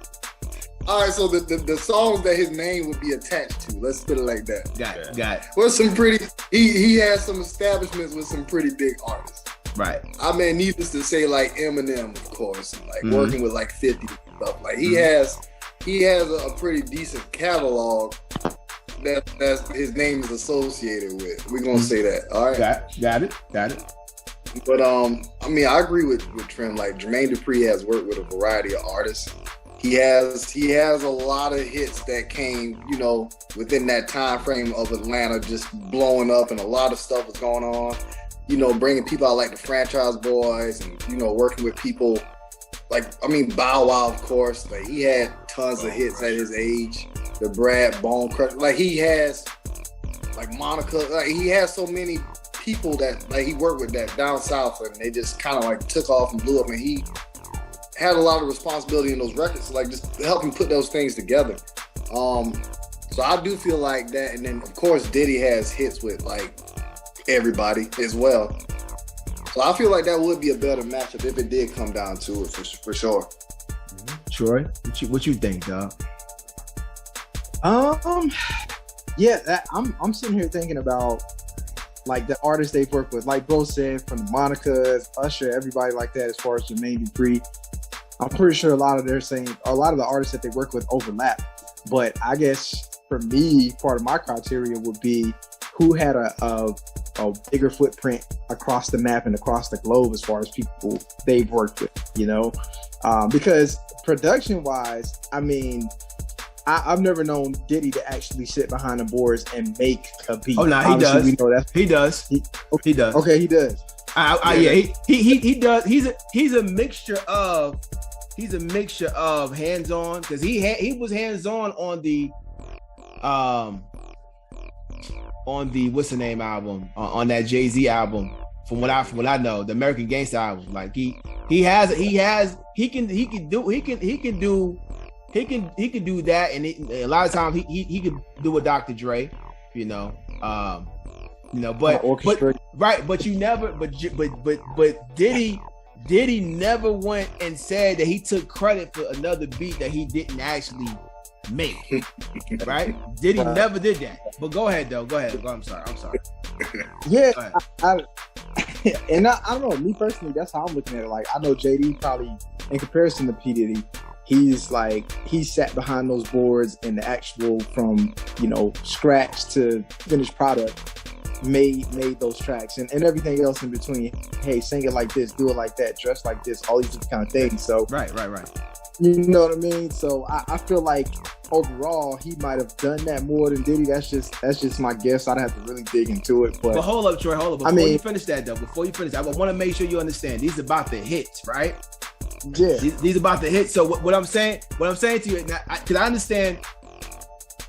Speaker 3: All right. So the songs that his name would be attached to, let's put it like that.
Speaker 1: Got it.
Speaker 3: Well, some pretty. He has some establishments with some pretty big artists.
Speaker 1: Right.
Speaker 3: I mean, needless to say, like Eminem, of course, like working with like 50 and stuff. Like he has a pretty decent catalog. that's his name is associated with. We're gonna say that. All right.
Speaker 1: Got it.
Speaker 3: But I mean, I agree with Trim. Like Jermaine Dupri has worked with a variety of artists. He has a lot of hits that came, you know, within that time frame of Atlanta just blowing up, and a lot of stuff was going on. You know, bringing people out like the Franchise Boys, and you know, working with people like, I mean, Bow Wow, of course. Like he had tons of hits at his age. The Brad Bone Crusher, like he has, like Monica, like he has so many people that like he worked with that down south, and they just kind of like took off and blew up, and he had a lot of responsibility in those records, like just helping put those things together. So I do feel like that, and then of course Diddy has hits with like everybody as well. So I feel like that would be a better matchup if it did come down to it for sure.
Speaker 1: Troy, what you think, dog?
Speaker 4: Yeah, I'm sitting here thinking about like the artists they've worked with, like bro said, from the Monicas, Usher, everybody like that. As far as Jermaine Dupri, I'm pretty sure a lot of the artists that they work with overlap. But I guess for me, part of my criteria would be who had a bigger footprint across the map and across the globe as far as people they've worked with, you know? Because production-wise, I mean, I've never known Diddy to actually sit behind the boards and make a beat.
Speaker 1: Oh no, he does. We know that. He does. He does.
Speaker 4: Okay, he does.
Speaker 1: Yeah, he does. He's a mixture of hands-on, because he was hands-on on the what's the name album, on that Jay-Z album, from what I know, the American Gangster album. Like he can do that, and a lot of times he can do a Dr. Dre, you know, but you never, but Diddy never went and said that he took credit for another beat that he didn't actually make, right? Diddy never did that. But go ahead, though. Go ahead. I'm sorry.
Speaker 4: Yeah, I don't know. Me personally, that's how I'm looking at it. Like, I know JD probably, in comparison to P. Diddy, he sat behind those boards, and the actual, from, you know, scratch to finished product, made those tracks and everything else in between. Hey, sing it like this, do it like that, dress like this, all these different kind of things. So
Speaker 1: right.
Speaker 4: You know what I mean? So I feel like overall he might have done that more than Diddy. That's just my guess. I'd have to really dig into it. But
Speaker 1: hold up, Troy. Hold up. Before you finish, I want to make sure you understand. These are about the hits, right?
Speaker 4: Yeah.
Speaker 1: These are about the hits. So what I'm saying to you, because I understand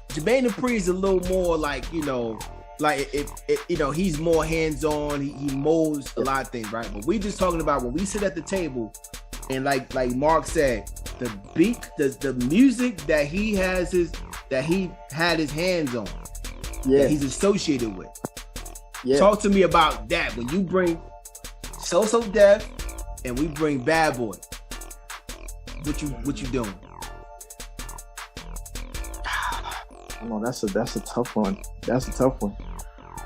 Speaker 1: Jermaine Dupri is a little more like, you know, like if you know, he's more hands-on, he molds a lot of things, right? But we just talking about when we sit at the table, and like Mark said, the beat, the music that he had his hands on, that he's associated with. Yeah. Talk to me about that. When you bring So Def and we bring Bad Boy, what you doing?
Speaker 4: Oh, that's a tough one.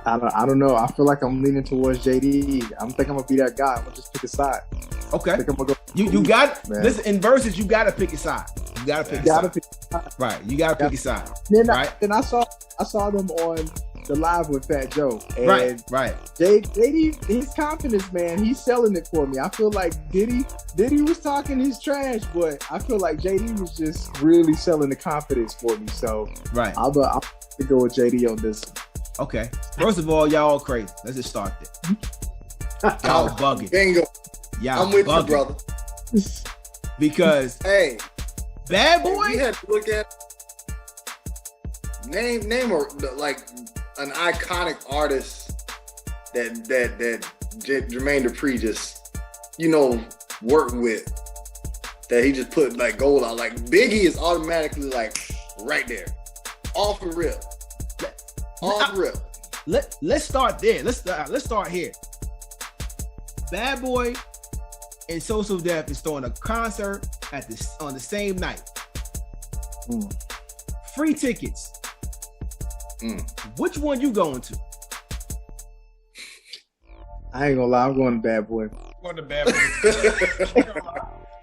Speaker 4: I don't know. I feel like I'm leaning towards JD. I think I'm gonna be that guy. I'm gonna just pick a side.
Speaker 1: Okay.
Speaker 4: I think I'm gonna go.
Speaker 1: You got this in verses. You gotta pick a side. You gotta pick a side. Right. You gotta pick a side.
Speaker 4: Then
Speaker 1: right.
Speaker 4: Then I saw them on the live with Fat Joe. And
Speaker 1: right.
Speaker 4: JD, his confidence, man, he's selling it for me. I feel like Diddy was talking his trash, but I feel like JD was just really selling the confidence for me. So
Speaker 1: right.
Speaker 4: I'll go with JD on this.
Speaker 1: Okay. First of all, y'all crazy. Let's just start there. Y'all bugging.
Speaker 3: Bingo.
Speaker 1: Y'all
Speaker 3: I'm with
Speaker 1: bugging.
Speaker 3: you, brother.
Speaker 1: Because
Speaker 3: hey,
Speaker 1: Bad Boy.
Speaker 3: We had to look at name or like an iconic artist that Jermaine Dupri just, you know, worked with, that he just put like gold out. Like Biggie is automatically like right there, off the rip.
Speaker 1: Let's start there. Let's start here. Bad Boy and So Def is throwing a concert on the same night. Free tickets. Which one you going to?
Speaker 4: I ain't gonna lie, I'm going to Bad Boy.
Speaker 2: Going to Bad Boy.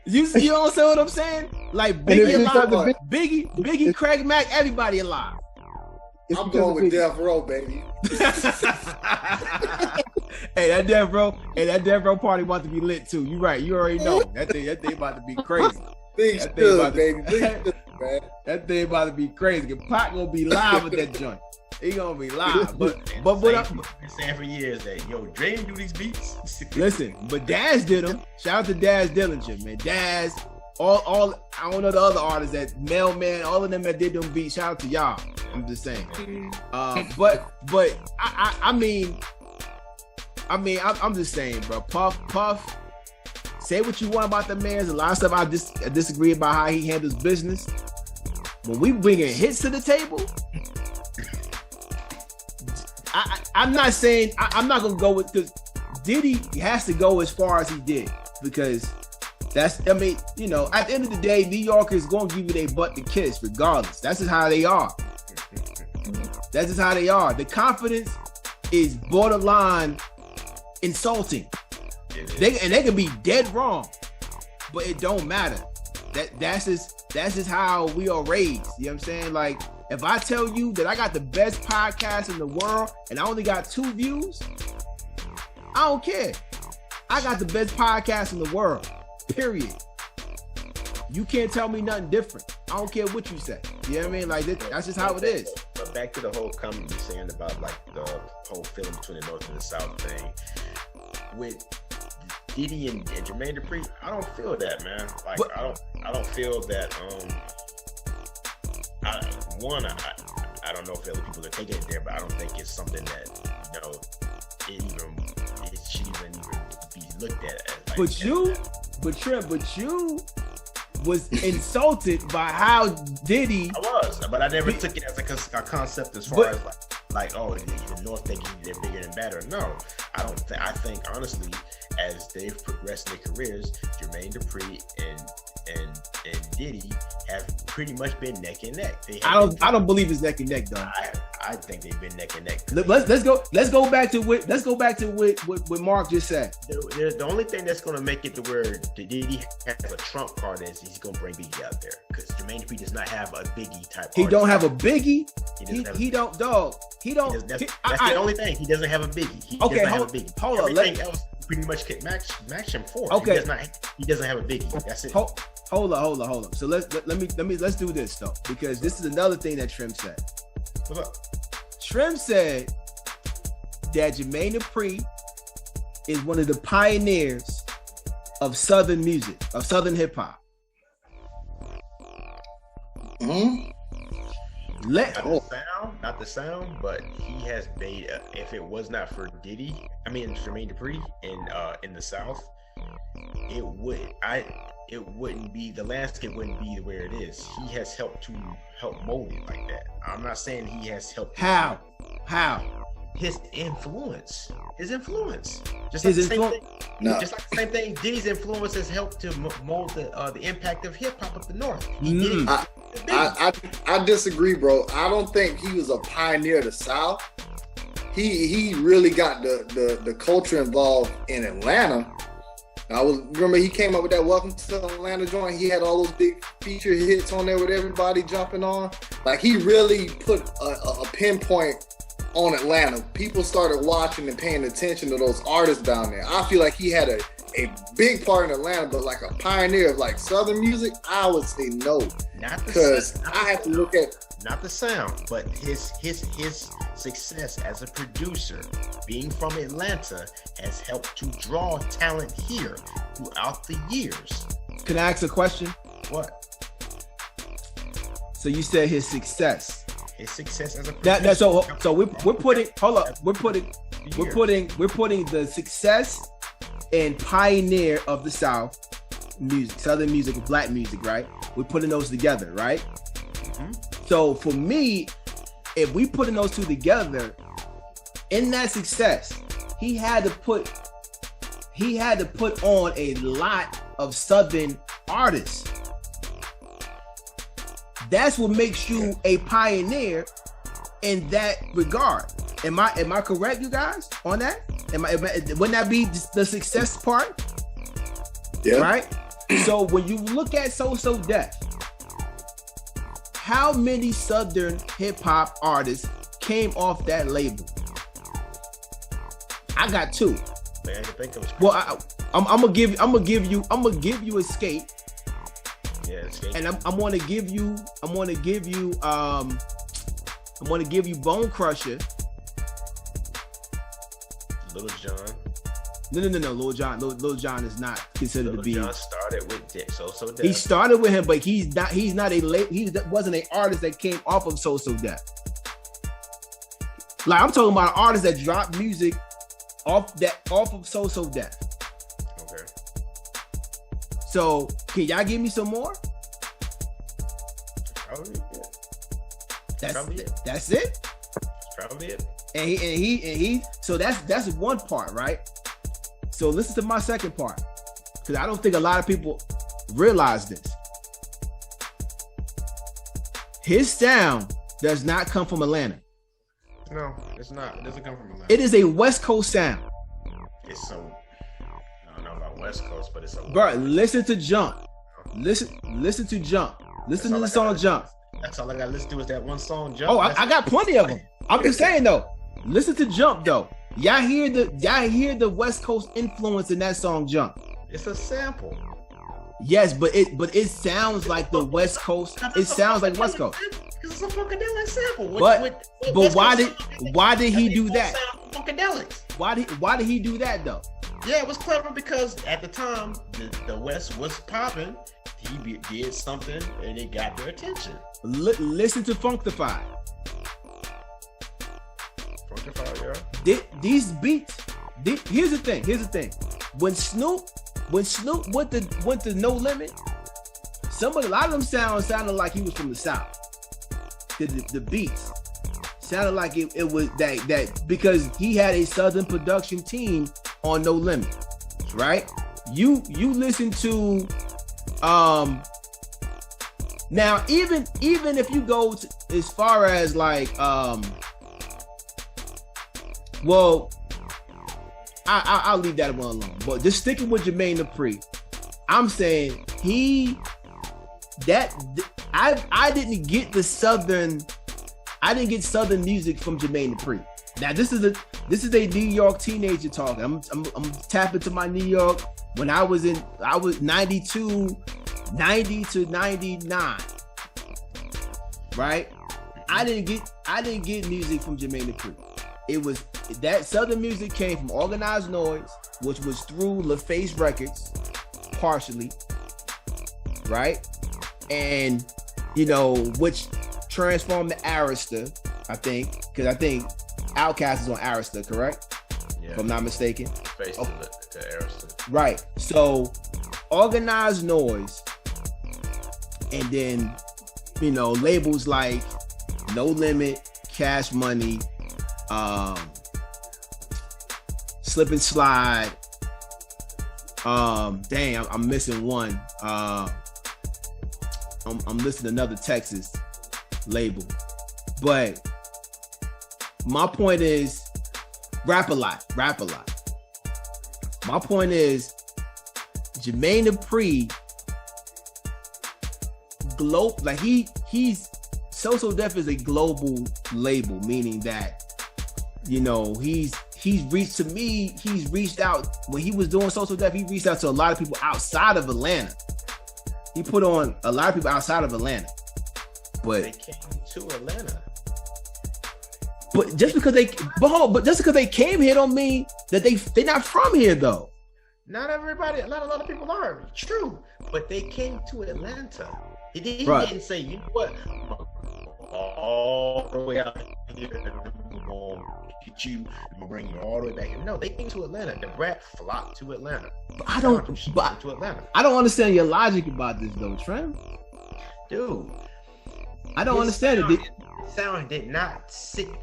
Speaker 1: You don't say what I'm saying? Like Biggie alive, Biggie, Craig Mack, everybody alive.
Speaker 3: I'm going with Death Row, baby.
Speaker 1: Hey, that Death Row party about to be lit too. You right. You already know that thing about to be crazy.
Speaker 3: Big stuff, baby. Man.
Speaker 1: That thing about to be crazy. Pac gonna be live with that joint. He gonna be live. But what I'm
Speaker 2: been saying for years that Dre do these beats.
Speaker 1: Listen, but Daz did them. Shout out to Daz Dillinger, man. Daz, all I don't know the other artists that Mailman, all of them that did them beats. Shout out to y'all. I'm just saying. But I mean, I'm just saying, bro. Puff. Say what you want about the man. There's a lot of stuff I disagree about how he handles business. When we bringing hits to the table, I'm not saying I'm not gonna go with, because Diddy has to go as far as he did, because at the end of the day, New Yorkers gonna give you their butt to kiss regardless. That's just how they are. That's just how they are. The confidence is borderline insulting. They can be dead wrong, but it don't matter. That's just how we are raised. You know what I'm saying? Like, if I tell you that I got the best podcast in the world and I only got 2 views, I don't care. I got the best podcast in the world. Period. You can't tell me nothing different. I don't care what you say. You know what I mean? Like, that's just how it is.
Speaker 2: But back to the whole comment you're saying about like the whole feeling between the North and the South thing. With Diddy and Jermaine Dupri, I don't feel that, man. Like, I don't feel that. I don't know if other people are taking it there, but I don't think it's something that it should even be looked at. As like
Speaker 1: but you was insulted by how Diddy.
Speaker 2: I was, but I never took it as a concept as far as like the North thinking they're bigger and better. No, I don't think. I think honestly, as they've progressed in their careers, Jermaine Dupri and Diddy have pretty much been neck and neck. I
Speaker 1: don't believe it's neck and neck, though.
Speaker 2: I think they've been neck and neck.
Speaker 1: Let's go back to what Mark just said.
Speaker 2: The only thing that's going to make it to where Diddy has a trump card is he's going to bring Biggie out there, because Jermaine Dupri does not have a Biggie type.
Speaker 1: He don't have a Biggie. He don't.
Speaker 2: That's the only thing. He doesn't have a Biggie. He doesn't have a Biggie.
Speaker 1: Hold on.
Speaker 2: Everything else pretty much can match him for.
Speaker 1: Okay.
Speaker 2: He doesn't have a Biggie. That's it.
Speaker 1: Hold on. So let's do this though, because this is another thing that Trim said.
Speaker 2: What's up?
Speaker 1: Trim said that Jermaine Dupri is one of the pioneers of Southern music, of Southern hip hop.
Speaker 2: Mm-hmm. Not the sound, but he has made. If it was not for Jermaine Dupri in the South, it wouldn't be, the landscape wouldn't be where it is. He has helped mold it like that. I'm not saying he has helped.
Speaker 1: How?
Speaker 2: His influence. Just like the same thing. Diddy's influence has helped to mold the impact of hip hop up the North.
Speaker 3: I disagree, bro. I don't think he was a pioneer of the South. He really got the culture involved in Atlanta. Remember he came up with that Welcome to Atlanta joint. He had all those big feature hits on there with everybody jumping on. Like, he really put a pinpoint on Atlanta. People started watching and paying attention to those artists down there. I feel like he had a big part in Atlanta, but like a pioneer of like Southern music, I would say no. Because I have to look at
Speaker 2: not the sound, but his success as a producer, being from Atlanta, has helped to draw talent here throughout the years.
Speaker 1: Can I ask a question?
Speaker 2: What?
Speaker 1: So you said his success.
Speaker 2: His success as a producer.
Speaker 1: So we're putting the success and pioneer of the South music, Southern music, Black music, right? We're putting those together, right? Mm-hmm. So for me, if we putting those two together, in that success, he had to put on a lot of Southern artists. That's what makes you a pioneer in that regard. Am I correct, you guys, on that? Wouldn't that be the success part?
Speaker 3: Yeah.
Speaker 1: Right? So when you look at So Def, how many Southern hip hop artists came off that label? I got 2.
Speaker 2: Man, I think it was.
Speaker 1: Well, I'm gonna give you Escape.
Speaker 2: Yeah, Escape.
Speaker 1: And I'm gonna give you Bone Crusher.
Speaker 2: Little John.
Speaker 1: No. Lil Jon is not considered to be.
Speaker 2: Lil Jon started with So Def.
Speaker 1: He started with him, but he wasn't an artist that came off of So Def. Like, I'm talking about an artist that dropped music off of So Def.
Speaker 2: Okay.
Speaker 1: So can y'all give me some more?
Speaker 2: Probably it.
Speaker 1: That's it.
Speaker 2: Probably it.
Speaker 1: And he. So that's one part, right? So listen to my second part, because I don't think a lot of people realize this. His sound does not come from Atlanta.
Speaker 2: No, it's not. It doesn't come from Atlanta.
Speaker 1: It is a West Coast sound.
Speaker 2: It's so. I don't know about West Coast, but it's a.
Speaker 1: Bro, listen to Jump. Listen to Jump. Listen to the song Jump.
Speaker 2: That's all I got to listen to is that one song Jump.
Speaker 1: Oh, I got plenty of them. I'm just saying though. Listen to Jump though. Y'all hear the West Coast influence in that song Jump.
Speaker 2: It's a sample.
Speaker 1: Yes, but it sounds like the West Coast. It sounds like West Coast.
Speaker 2: It's a Funkadelic sample.
Speaker 1: But why did he do that?
Speaker 2: Funkadelics.
Speaker 1: Why did he do that though?
Speaker 2: Yeah, it was clever because at the time the West was popping. He did something and it got their attention.
Speaker 1: Listen to Funkdafied.
Speaker 2: Funkdafied, yeah.
Speaker 1: These beats. Here's the thing. When Snoop went to No Limit, a lot of them sounded like he was from the South. The beats sounded like it was that because he had a Southern production team on No Limit, right? You listen to now even if you go to, as far as like well, I'll leave that one alone. But just sticking with Jermaine Dupri, I'm saying I didn't get Southern music from Jermaine Dupri. Now this is a New York teenager talking. I'm tapping to my New York when I was 90 to 99, right? I didn't get music from Jermaine Dupri. It was that Southern music came from Organized Noise, which was through LaFace Records, partially, right? And which transformed to Arista, I think, because I think Outkast is on Arista, correct?
Speaker 2: Yeah.
Speaker 1: If I'm not mistaken.
Speaker 2: Face to Arista.
Speaker 1: Right. So Organized Noise, and then labels like No Limit, Cash Money, Slip and Slide. Dang, I'm missing one. I'm missing another Texas label. But my point is rap a lot. My point is Jermaine Dupri like he's So Def is a global label, meaning that he's reached out. When he was doing So Def, he reached out to a lot of people outside of Atlanta. He put on a lot of people outside of Atlanta. But
Speaker 2: they came to Atlanta.
Speaker 1: But just because they came here don't mean that they're not from here though.
Speaker 2: Not everybody, not a lot of people are. True. But they came to Atlanta. He didn't say, you know what? All the way out here, we're going to get you, we're going to bring you all the way back here. No, they came to Atlanta. The brat flocked to Atlanta.
Speaker 1: I don't understand your logic about this though, Trent.
Speaker 2: Dude.
Speaker 1: I don't understand it.
Speaker 2: Sound did not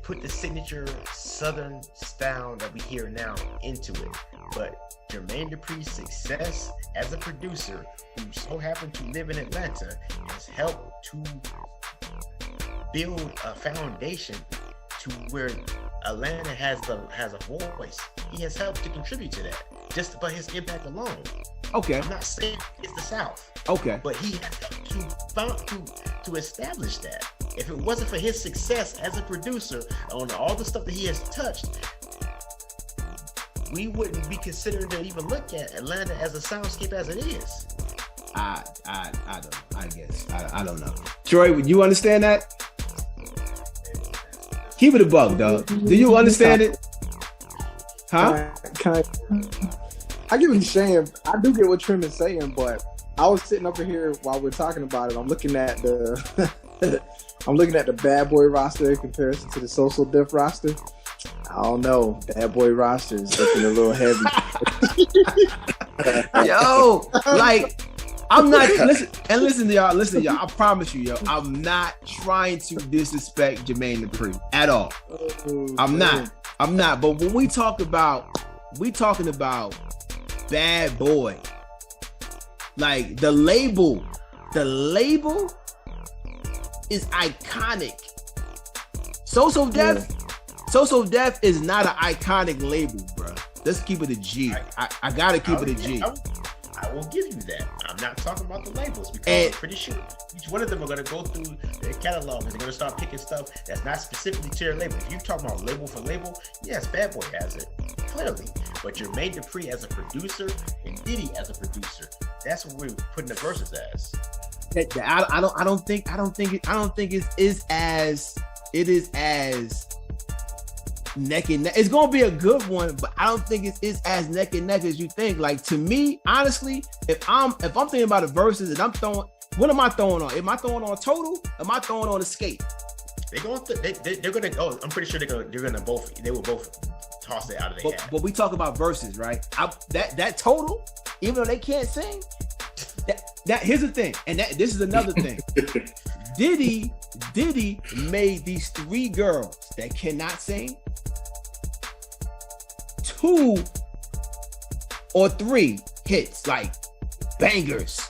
Speaker 2: put the signature Southern style that we hear now into it. But Jermaine Dupri's success as a producer who so happened to live in Atlanta has helped to build a foundation to where Atlanta has a voice. He has helped to contribute to that just by his impact alone.
Speaker 1: Okay.
Speaker 2: I'm not saying it's the South.
Speaker 1: Okay.
Speaker 2: But he has helped to establish that. If it wasn't for his success as a producer on all the stuff that he has touched, we wouldn't be considering to even look at Atlanta as a soundscape as it is.
Speaker 1: I don't know. Troy, would you understand that? Keep it a buck, dog. Do you understand it? Huh?
Speaker 4: I get what he's saying. I do get what Trim is saying, but I was sitting up here while we're talking about it. I'm looking at the Bad Boy roster in comparison to the Social Def roster. I don't know. Bad Boy roster is looking a little heavy.
Speaker 1: Yo, like, I'm not listen to y'all. I promise you, yo, I'm not trying to disrespect Jermaine Dupri at all. I'm not. But when we talking about Bad Boy, like the label is iconic. Social Def is not an iconic label, bro. Let's keep it a G. I gotta keep it a G.
Speaker 2: I will give you that. I'm not talking about the labels because I'm pretty sure each one of them are going to go through their catalog and they're going to start picking stuff that's not specifically to their label. If you're talking about label for label, yes, Bad Boy has it, clearly. But Jermaine Dupri as a producer and Diddy as a producer, that's what we're putting the verses as.
Speaker 1: I don't think it is as neck and neck. It's gonna be a good one, but I don't think it's as neck and neck as you think. Like, to me, honestly, if I'm thinking about the verses and I'm throwing, what am I throwing on? Am I throwing on Total? Am I throwing on Escape?
Speaker 2: They're gonna go. I'm pretty sure they will both toss it out of their hat.
Speaker 1: But we talk about verses, right? That Total, even though they can't sing, that here's the thing, and this is another thing. Diddy made these 3 girls that cannot sing 2 or 3 hits, like bangers,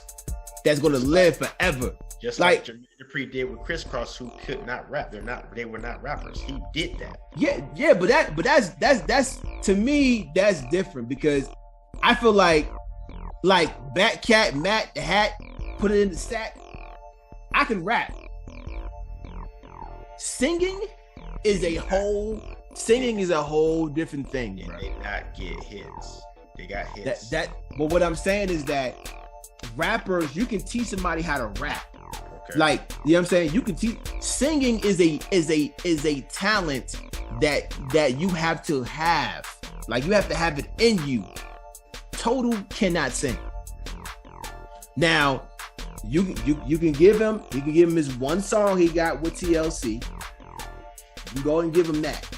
Speaker 1: that's gonna live forever.
Speaker 2: Just like Jermaine Dupri did with Crisscross, who could not rap. They were not rappers. He did that.
Speaker 1: Yeah, but that's to me, that's different, because I feel like Batcat, Matt the Hat, put it in the sack. I can rap. Singing is a whole different thing, bro.
Speaker 2: They not get hits. They got hits.
Speaker 1: But what I'm saying is that rappers, you can teach somebody how to rap. Okay. Like, you know what I'm saying? You can teach. Singing is a talent that you have to have. Like, you have to have it in you. Total cannot sing. Now, you can give him his one song he got with TLC. You go and give him that.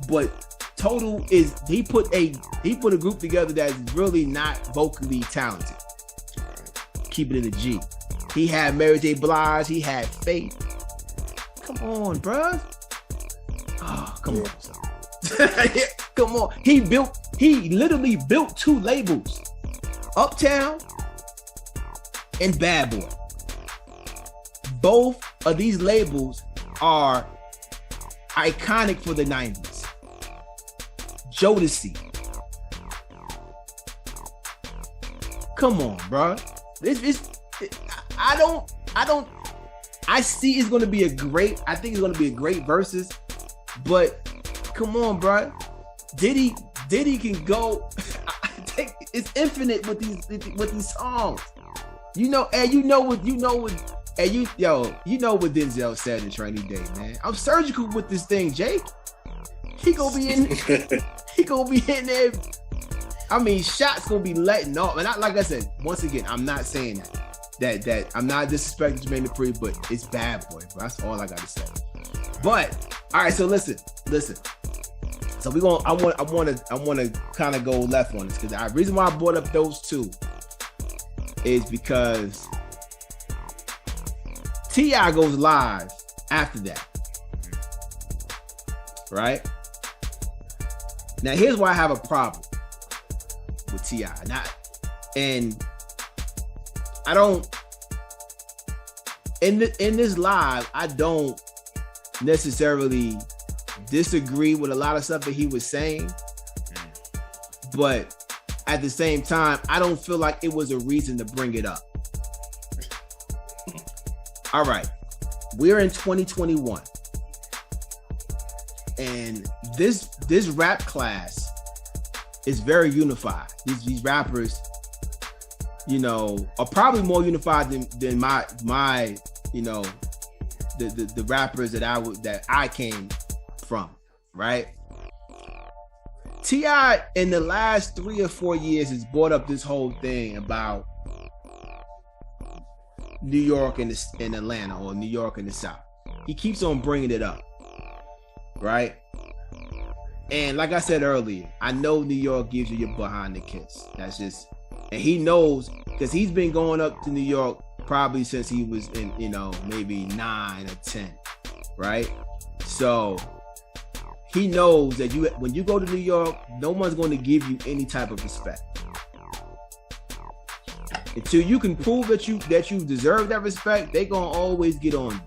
Speaker 1: But Total is he put a group together that's really not vocally talented. Keep it in the G. He had Mary J. Blige. He had Faith. Come on, bruh. Oh, come on, son. Come on. He literally built 2 labels, Uptown and Bad Boy. Both of these labels are iconic for the 90s. Jodeci. Come on, bro. I see it's going to be I think it's going to be a great versus, but come on, bro. Diddy can go. It's infinite with these songs. You know what Denzel said in Training Day, man. I'm surgical with this thing, Jake. He gonna be in there. I mean, shots gonna be letting off. And like I said, once again, I'm not saying that I'm not disrespecting Jermaine Dupri, but it's Bad Boy. Bro. That's all I gotta say. But all right, so listen. So I want to kind of go left on this, because the reason why I brought up those 2 is because T.I. goes live after that, right? Now here's why I have a problem with T.I. In this live, I don't necessarily disagree with a lot of stuff that he was saying, but at the same time, I don't feel like it was a reason to bring it up. All right, we're in 2021, and this rap class is very unified. These rappers, you know, are probably more unified than my you know, the rappers that I came from, right? T.I. in the last 3 or 4 years has brought up this whole thing about New York and Atlanta, or New York and the South. He keeps on bringing it up, right? And like I said earlier, I know New York gives you your behind the kiss. That's just, and he knows, because he's been going up to New York probably since he was in, you know, maybe 9 or 10, right? So he knows that when you go to New York, no one's going to give you any type of respect until you can prove that you deserve that respect. They gonna always get on you.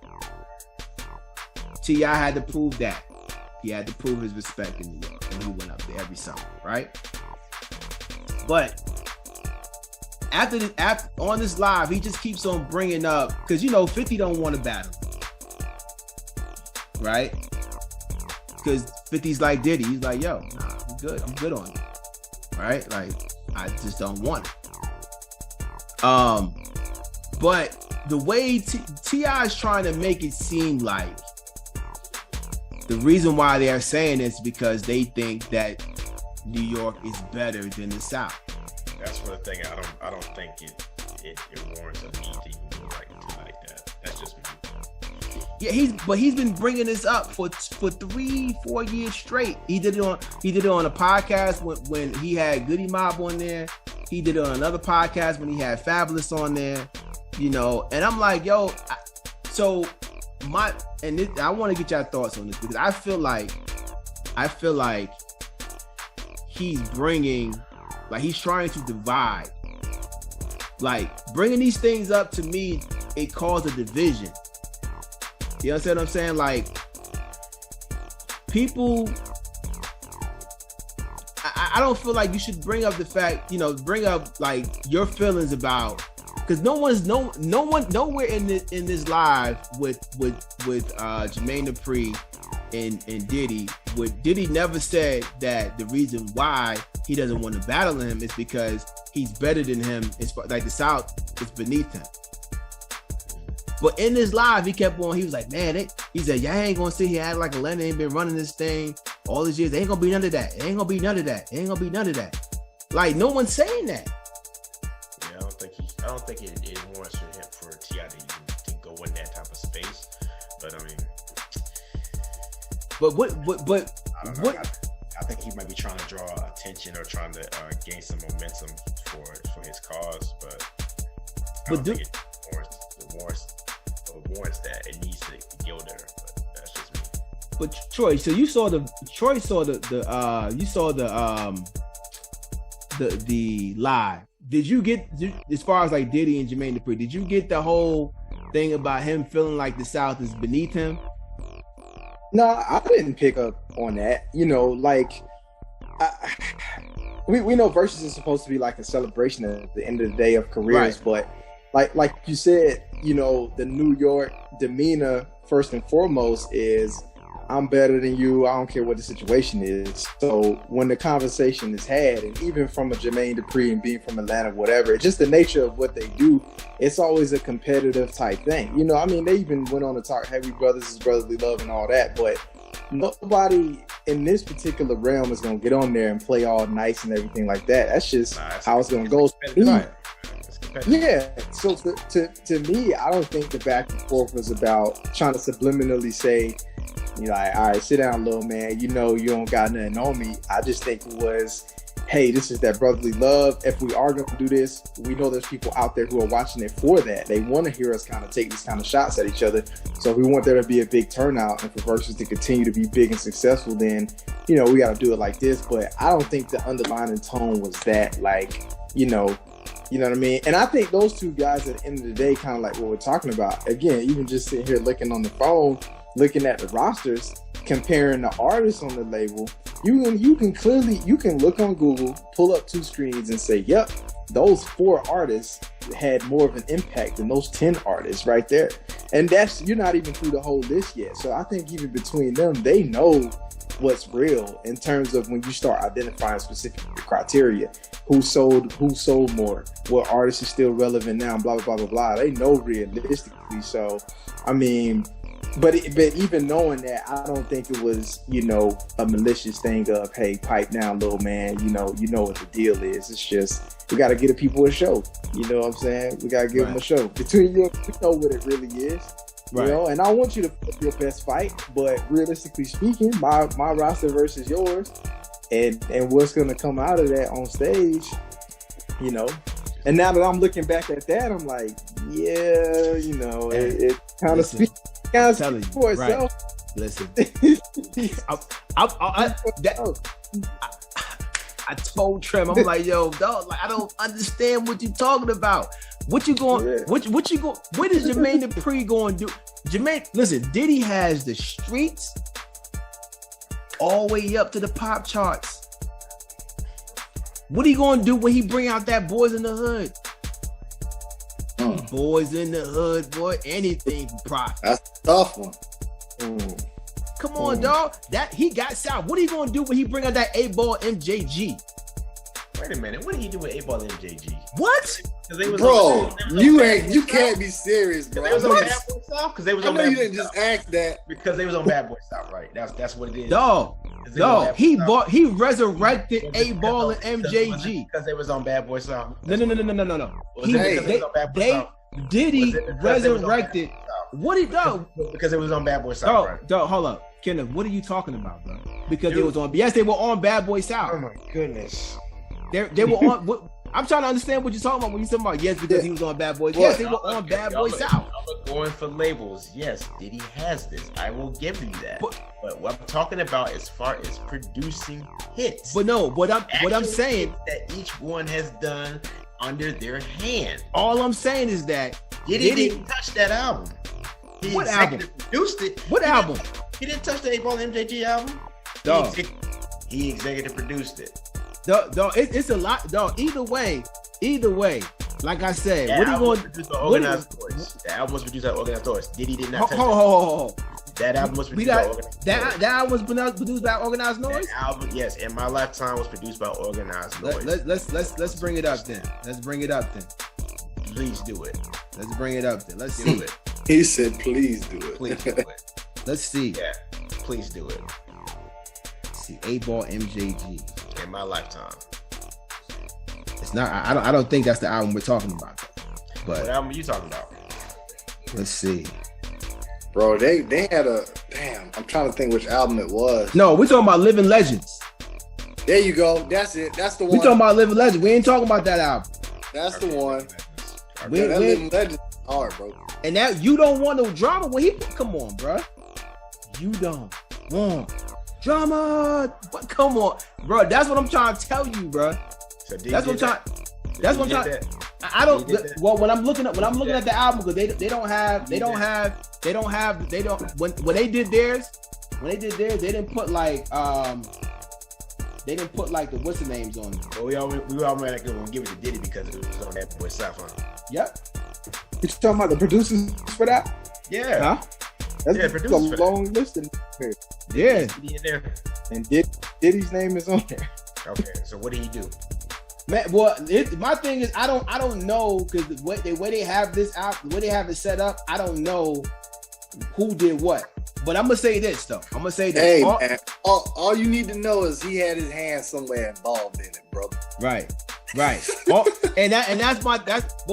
Speaker 1: T.I. had to prove that. He had to prove his respect in New York, and he went up there every summer, right? But after on this live, he just keeps on bringing up, because, you know, 50 don't want to battle, right? Because 50's like Diddy. He's like, yo, nah, I'm good. I'm good on you, right? Like, I just don't want it. But the way T.I. is trying to make it seem like the reason why they are saying this because they think that New York is better than the South.
Speaker 2: That's the thing. I don't think it warrants a need to even like that. That's just me.
Speaker 1: Yeah, he's been bringing this up for 3-4 years straight. He did it on a podcast when he had Goody Mob on there. He did it on another podcast when he had Fabulous on there, you know. And I'm like, yo, I want to get your thoughts on this, because I feel like he's bringing, like, he's trying to divide. Like, bringing these things up, to me, it caused a division. You understand what I'm saying? Like, people, I don't feel like you should bring up the fact, you know, bring up like your feelings about, because no one nowhere in this live with Jermaine Dupri and Diddy, Diddy never said that the reason why he doesn't want to battle him is because he's better than him. It's like the South is beneath him. But in this live, he kept on. He was like, man, he said, y'all ain't gonna sit here and act like Atlanta ain't been running this thing all these years. There ain't gonna be none of that. It ain't gonna be none of that. It ain't gonna be none of that. Like, no one's saying that.
Speaker 2: Yeah, I don't think it warrants for T.I. to go in that type of space. But I mean, I think he might be trying to draw attention or trying to gain some momentum for his cause. But I don't think it warrants that. It needs to go there. But that's just me.
Speaker 1: But Troy, so you saw the live. Did you get, as far as like Diddy and Jermaine Dupri, did you get the whole thing about him feeling like the South is beneath him?
Speaker 5: No, I didn't pick up on that. You know, like, we know Verzuz is supposed to be like a celebration at the end of the day of careers, right. But like you said, you know, the New York demeanor first and foremost is, I'm better than you. I don't care what the situation is. So when the conversation is had, and even from a Jermaine Dupri and being from Atlanta, whatever, it's just the nature of what they do. It's always a competitive type thing. You know, I mean, they even went on to talk heavy brothers is brotherly love and all that, but nobody in this particular realm is going to get on there and play all nice and everything like that. That's just how it's going to go. Yeah, so to me, I don't think the back and forth was about trying to subliminally say, you know, all right, sit down, little man, you know you don't got nothing on me. I just think it was, hey, this is that brotherly love. If we are going to do this, we know there's people out there who are watching it for that. They want to hear us kind of take these kind of shots at each other. So if we want there to be a big turnout and for Verzuz to continue to be big and successful, then, you know, we got to do it like this. But I don't think the underlying tone was that, like, you know what I mean? And I think those two guys at the end of the day, kind of like what we're talking about, again, even just sitting here looking on the phone, looking at the rosters, comparing the artists on the label, you can look on Google, pull up two screens and say, yep, those 4 artists had more of an impact than those 10 artists right there. And you're not even through the whole list yet. So I think even between them, they know what's real in terms of when you start identifying specific criteria. Who sold more? What artist is still relevant now? Blah, blah, blah, blah, blah. They know realistically. So, I mean, but even knowing that, I don't think it was, a malicious thing of, hey, pipe down, little man, you know what the deal is. It's just, we got to give the people a show. You know what I'm saying? We got to give them a show. Between you, we know what it really is. Right. And I want you to put your best fight, but realistically speaking, my roster versus yours, and what's going to come out of that on stage, And now that I'm looking back at that, I'm like, yeah, it kind of speaks for itself.
Speaker 1: Right. Listen, I told Trem, I'm like, yo, dog, like I don't understand what you're talking about. What you going? Yeah. What you go? What is Jermaine Dupri going to do? Jermaine, listen, Diddy has the streets all the way up to the pop charts. What are you going to do when he bring out that Boys in the Hood? Boys in the Hood, boy, anything for profit.
Speaker 3: That's a tough one.
Speaker 1: Come on, dog. That he got South. What are you going to do when he bring out that 8-ball MJG?
Speaker 2: Wait a minute. What did he do with 8-ball MJG?
Speaker 1: What?
Speaker 3: Bro, you can't be serious, bro.
Speaker 2: They was on Bad Boy South? Because they was on Bad Boy South.
Speaker 3: You didn't just ask that.
Speaker 2: Because they was on Bad Boy South, right? That's what it is.
Speaker 1: Dog, he resurrected 8-ball and MJG.
Speaker 2: Because they was on Bad Boy South.
Speaker 1: No. Diddy resurrected. What he done?
Speaker 2: Because it was on Bad Boy South, right?
Speaker 1: Dog, hold up. Kenneth, what are you talking about, bro? Because it was on. Yes, they were on Bad Boy South.
Speaker 2: Oh my goodness.
Speaker 1: They were on. I'm trying to understand what you're talking about when you're talking about. Yes, because he was on Bad Boy. Yes, they were on Bad Boy South.
Speaker 2: I'm going for labels. Yes, Diddy has this. I will give you that. But what I'm talking about as far as producing hits.
Speaker 1: But no, what I'm saying
Speaker 2: that each one has done under their hand.
Speaker 1: All I'm saying is that
Speaker 2: Diddy didn't touch that album.
Speaker 1: What album?
Speaker 2: Produced it.
Speaker 1: What album?
Speaker 2: He didn't touch the 8-ball MJG album.
Speaker 1: Dog.
Speaker 2: He executive produced it.
Speaker 1: Dog, it's a lot. Dog, either way, like I said,
Speaker 2: that
Speaker 1: what are you going
Speaker 2: to do? The album was produced by Organized Noise. Diddy did not touch
Speaker 1: hold.
Speaker 2: That album was produced by Organized Noise.
Speaker 1: That album was produced by Organized Noise?
Speaker 2: That album, yes, In My Lifetime was produced by Organized Noise.
Speaker 1: Let's bring it up then.
Speaker 2: Please do it.
Speaker 1: Let's bring it up then. Let's do it.
Speaker 3: He said, please do it.
Speaker 2: Please do it.
Speaker 1: Let's see.
Speaker 2: Yeah, please do it.
Speaker 1: Let's see, 8-ball MJG.
Speaker 2: In My Lifetime.
Speaker 1: It's not. I don't think that's the album we're talking about. But
Speaker 2: what album are you talking about?
Speaker 1: Let's see.
Speaker 3: Bro, they had a damn. I'm trying to think which album it was.
Speaker 1: No, we're talking about Living Legends.
Speaker 3: There you go. That's it. That's the one.
Speaker 1: We're talking about Living Legends. We ain't talking about that album.
Speaker 3: That's the one. That Living Legends is hard, bro.
Speaker 1: And that you don't want no drama when he come on, bro. You don't want drama. But come on, bro. That's what I'm trying to tell you, bro.
Speaker 2: So
Speaker 1: that's what I'm trying. That's what I'm trying. I don't. Well, when I'm looking at the album, because they don't have. When they did theirs, they didn't put like the what's the names on it.
Speaker 2: Well, we automatically gonna give it to Diddy because it was on that Boy South.
Speaker 1: Yep.
Speaker 5: You talking about the producers for that?
Speaker 2: Yeah.
Speaker 5: Huh? That's a long list in there.
Speaker 1: Yeah.
Speaker 2: Diddy in there.
Speaker 5: And Diddy's name is on there.
Speaker 2: Okay, so what did he do?
Speaker 1: Man, well, my thing is I don't know, because the way they have this out, the way they have it set up, I don't know who did what. But I'm gonna say this though.
Speaker 3: Hey, man, all you need to know is he had his hand somewhere involved in it, bro.
Speaker 1: Right. But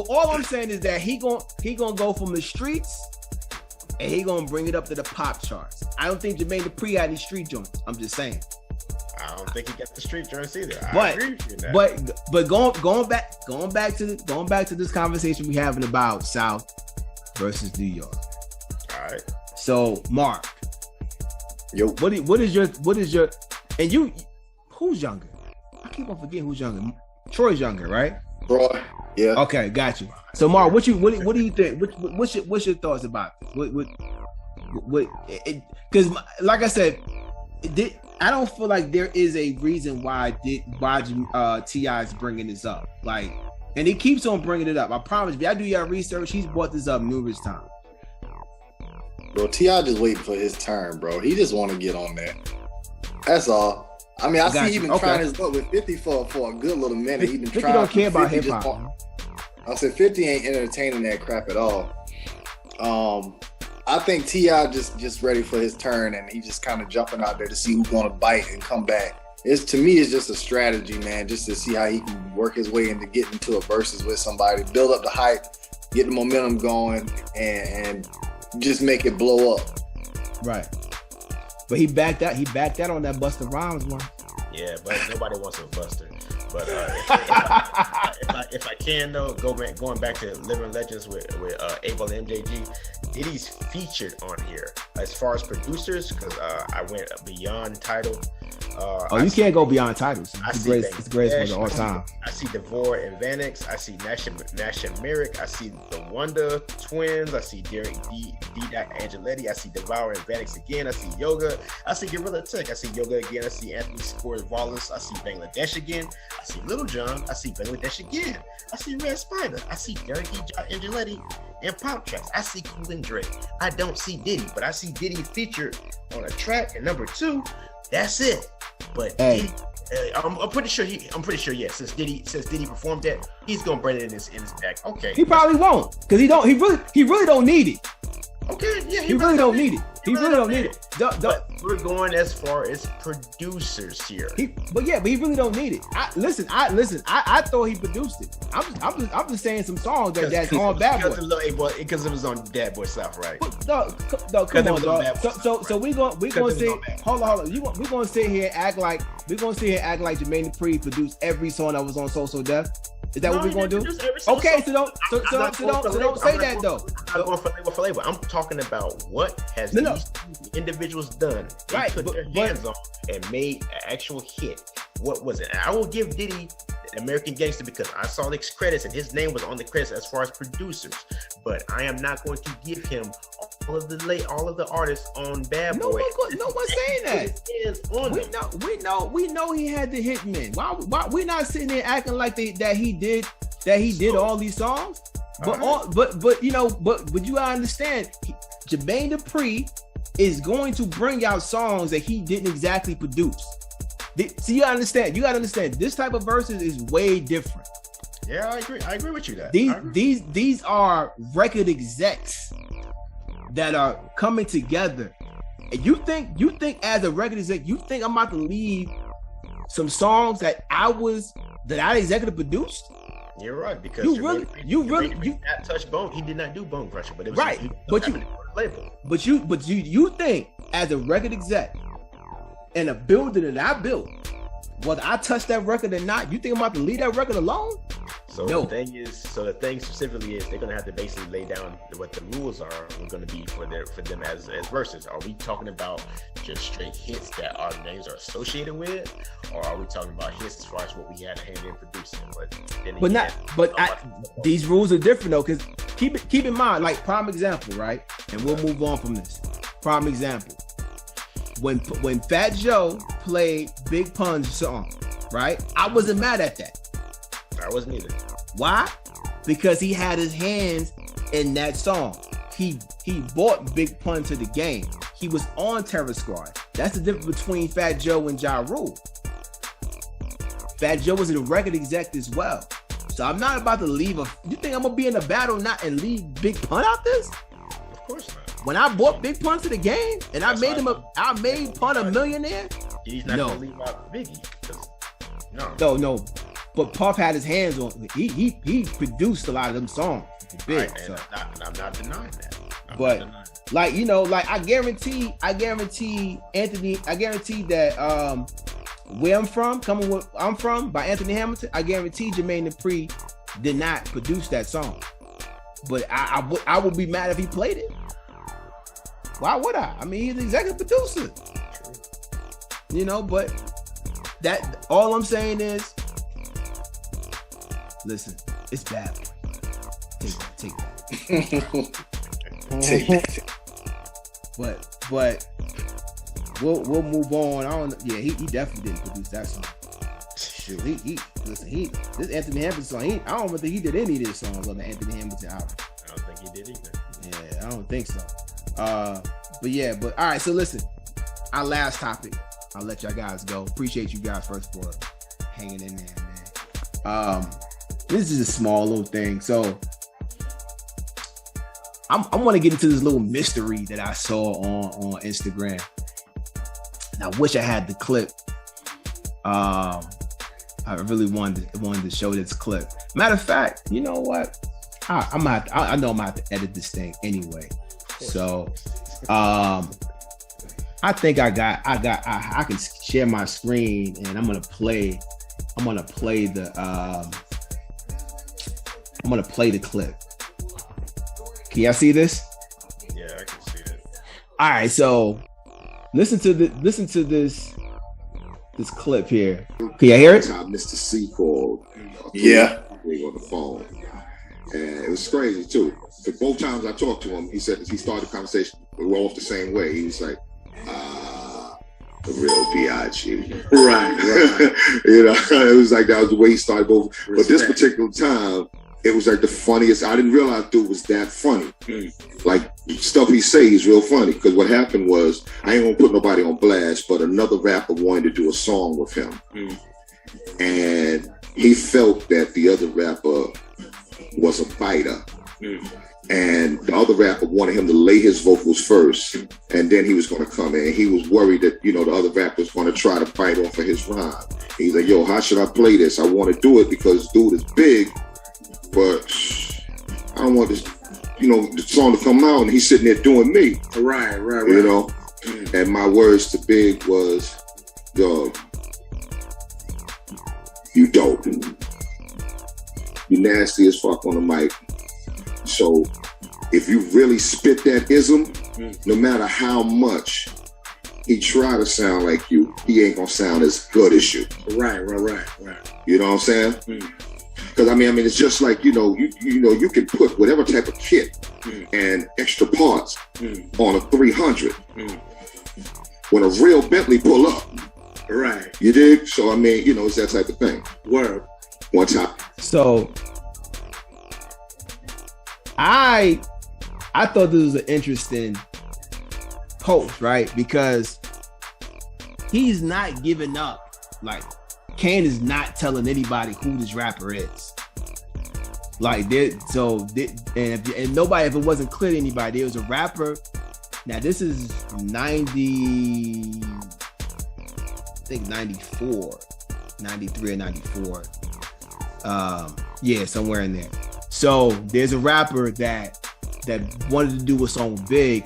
Speaker 1: all I'm saying is that he gonna go from the streets and he gonna bring it up to the pop charts. I don't think Jermaine Dupri had any street joints. I'm just saying.
Speaker 2: I don't think he got the street joints either. I agree with you in that.
Speaker 1: But going back to this conversation we having about South versus New York.
Speaker 2: All right.
Speaker 1: So Mark,
Speaker 3: yo,
Speaker 1: what is your and you who's younger? I keep on forgetting who's younger. Troy's younger, right?
Speaker 3: Troy, yeah.
Speaker 1: Okay, got you. So Mark, what do you think? What's your thoughts about this? Because like I said, I don't feel like there is a reason why T.I. is bringing this up. Like And he keeps on bringing it up. I promise. If y'all do your research, he's brought this up numerous times.
Speaker 3: Bro, T.I. just waiting for his turn, bro. He just want to get on there. That's all. I mean, I see he been trying his luck with 50 for a good little minute. He been
Speaker 1: 50
Speaker 3: trying.
Speaker 1: don't care about hip hop.
Speaker 3: I said 50 ain't entertaining that crap at all. I think T.I. just ready for his turn, and he just kind of jumping out there to see who's going to bite and come back. To me, it's just a strategy, man, just to see how he can work his way into getting to a versus with somebody, build up the hype, get the momentum going, and just make it blow up.
Speaker 1: Right. But he backed out. He backed out on that Busta Rhymes one.
Speaker 2: Yeah, but nobody wants a Buster. But if I can though, going back to Living Legends with Abel and MJG, Diddy's featured on here as far as producers, because I went beyond Tidal.
Speaker 1: You can't go beyond titles. It's the greatest one of all time.
Speaker 2: I see Devore and Vanix. I see Nash and Merrick. I see the Wonder Twins. I see Derek D. Angeletti. I see Devour and Vanix again. I see Yoga. I see Gorilla Tech. I see Yoga again. I see Anthony Scores Wallace. I see Bangladesh again. I see Little John. I see Bangladesh again. I see Red Spider. I see Derek D. Angeletti and Pop Tracks. I see Cool and Drake. I don't see Diddy, but I see Diddy featured on a track. And number 2, that's it. But
Speaker 1: hey,
Speaker 2: Diddy, I'm pretty sure. Yeah. Since Diddy performed that, he's gonna bring it in his bag. Okay.
Speaker 1: He probably won't, because he really don't need it.
Speaker 2: Okay. Yeah.
Speaker 1: He really don't need it. He really don't need it.
Speaker 2: But we're going as far as producers here.
Speaker 1: But he really don't need it. I thought he produced it. I'm just saying some songs that's on Bad Boy.
Speaker 2: Because it was on Bad Boy South, right?
Speaker 1: No, come on, dog. So we gonna say, hold on. We're gonna sit here and act like Jermaine Dupri produced every song that was on So Def. Is that what we're gonna do? Okay, so don't say that though.
Speaker 2: I'm not going for label for label. I'm talking about what has these individuals done. They put their hands on and made an actual hit. What was it? And I will give Diddy American Gangster because I saw the credits and his name was on the credits as far as producers. But I am not going to give him all of the artists on Bad Boy.
Speaker 1: No one's saying that. We know he had the hitmen. Why we not sitting there acting like that he did all these songs? But you gotta understand, Jermaine Dupri is going to bring out songs that he didn't exactly produce. So you gotta understand this type of verses is way different.
Speaker 2: Yeah, I agree with you that.
Speaker 1: These are record execs that are coming together. And you think as a record exec, you think I'm about to leave some songs that I executive produced?
Speaker 2: You're right, because
Speaker 1: you really
Speaker 2: not touch Bone. He did not do Bone Crusher, but it was
Speaker 1: right. But you think as a record exec in a building that I built, whether I touch that record or not, you think I'm about to leave that record alone?
Speaker 2: So no. The thing specifically is they're gonna have to basically lay down what the rules are going to be for them as verses. Are we talking about just straight hits that our names are associated with, or are we talking about hits as far as what we had a hand in producing?
Speaker 1: These rules are different though, because keep in mind, like prime example, right? And we'll move on from this. Prime example. When Fat Joe played Big Pun's song, right? I wasn't mad at that.
Speaker 2: I wasn't either.
Speaker 1: Why? Because he had his hands in that song. He brought Big Pun to the game. He was on Terror Squad. That's the difference between Fat Joe and Ja Rule. Fat Joe was a record exec as well. So I'm not about to leave you think I'm gonna be in a battle and leave Big Pun out this?
Speaker 2: Of course not.
Speaker 1: When I brought Big Pun to the game and I made Pun a millionaire.
Speaker 2: He's not gonna leave out Biggie.
Speaker 1: No. But Puff had his hands on it. He produced a lot of them songs. Big,
Speaker 2: right, so. I'm not denying that.
Speaker 1: I guarantee Anthony. I guarantee that Where I'm From by Anthony Hamilton. I guarantee Jermaine Dupri did not produce that song. But I would be mad if he played it. Why would I? I mean, he's the executive producer. But that all I'm saying is, listen, it's Bad Boy. Take that. Take that. But we'll move on. He definitely didn't produce that song. Shoot, listen, this Anthony Hamilton song, I don't think he did any of these songs on the Anthony Hamilton album.
Speaker 2: I don't think he did either.
Speaker 1: Yeah, I don't think so. But all right, so listen, our last topic, I'll let y'all guys go. Appreciate you guys first for hanging in there, man. This is a small little thing. So I want to get into this little mystery that I saw on Instagram. And I wish I had the clip. I really wanted to show this clip. Matter of fact, you know what? I know I'm gonna have to edit this thing anyway. So I think I can share my screen and I'm gonna play the clip. Can y'all see this?
Speaker 2: Yeah, I can see it.
Speaker 1: All right, so listen to this clip here. Can you hear it?
Speaker 6: Mr. C called.
Speaker 3: Yeah.
Speaker 6: On the phone. And it was crazy too. But both times I talked to him, he said he started the conversation, we were off the same way. He was like, the real B.I.G.
Speaker 3: Right.
Speaker 6: You know, it was like that was the way he started both. But this particular time, it was like the funniest. I didn't realize dude was that funny. Like stuff he say is real funny. Because what happened was, I ain't gonna put nobody on blast, but another rapper wanted to do a song with him. And he felt that the other rapper was a biter. And the other rapper wanted him to lay his vocals first, and then he was going to come in. He was worried that, you know, the other rapper was going to try to bite off of his rhyme. He's like, yo, how should I play this? I want to do it because dude is big, but I don't want this, you know, the song to come out, and he's sitting there doing me.
Speaker 3: Right.
Speaker 6: You know? And my words to Big was, dog, you dope. You nasty as fuck on the mic. So if you really spit that ism, no matter how much he try to sound like you, he ain't gonna sound as good as you.
Speaker 3: Right.
Speaker 6: You know what I'm saying? Because I mean, it's just like, you know, you can put whatever type of kit and extra parts on a 300. When a real Bentley pull up,
Speaker 3: Right.
Speaker 6: you dig? So I mean, you know, it's that type of thing.
Speaker 3: Word.
Speaker 6: One time.
Speaker 1: So I thought this was an interesting post, right? Because he's not giving up. Like, Kane is not telling anybody who this rapper is. Like, and nobody, if it wasn't clear to anybody, there was a rapper. Now, this is 90, I think 94, 93 or 94. Yeah, somewhere in there. So there's a rapper that wanted to do a song with Big,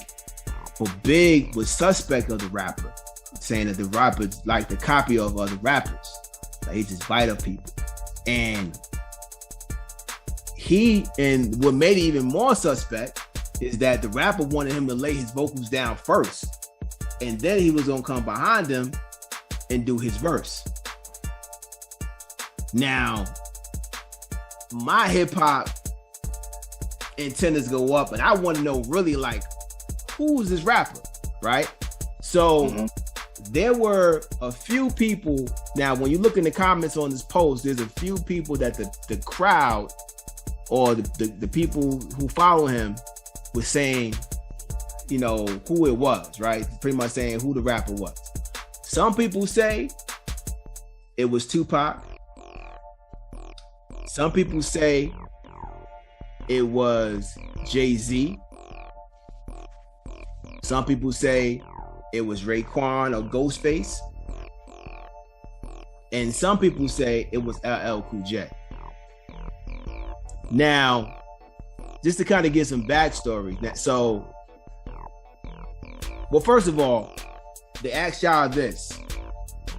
Speaker 1: but Big was suspect of the rapper, saying that the rapper like the copy of other rappers. Like, he just bite up people. And what made it even more suspect is that the rapper wanted him to lay his vocals down first, and then he was gonna come behind him and do his verse. Now, my hip hop antennas go up, and I want to know really, like, who's this rapper, right? So there were a few people. Now, when you look in the comments on this post, there's a few people that the crowd or the people who follow him was saying, you know, who it was, right? Pretty much saying who the rapper was. Some people say it was Tupac. Some people say it was Jay-Z. Some people say it was Raekwon or Ghostface. And some people say it was LL Cool J. Now, just to kind of give some backstory. Well, first of all, to ask y'all this.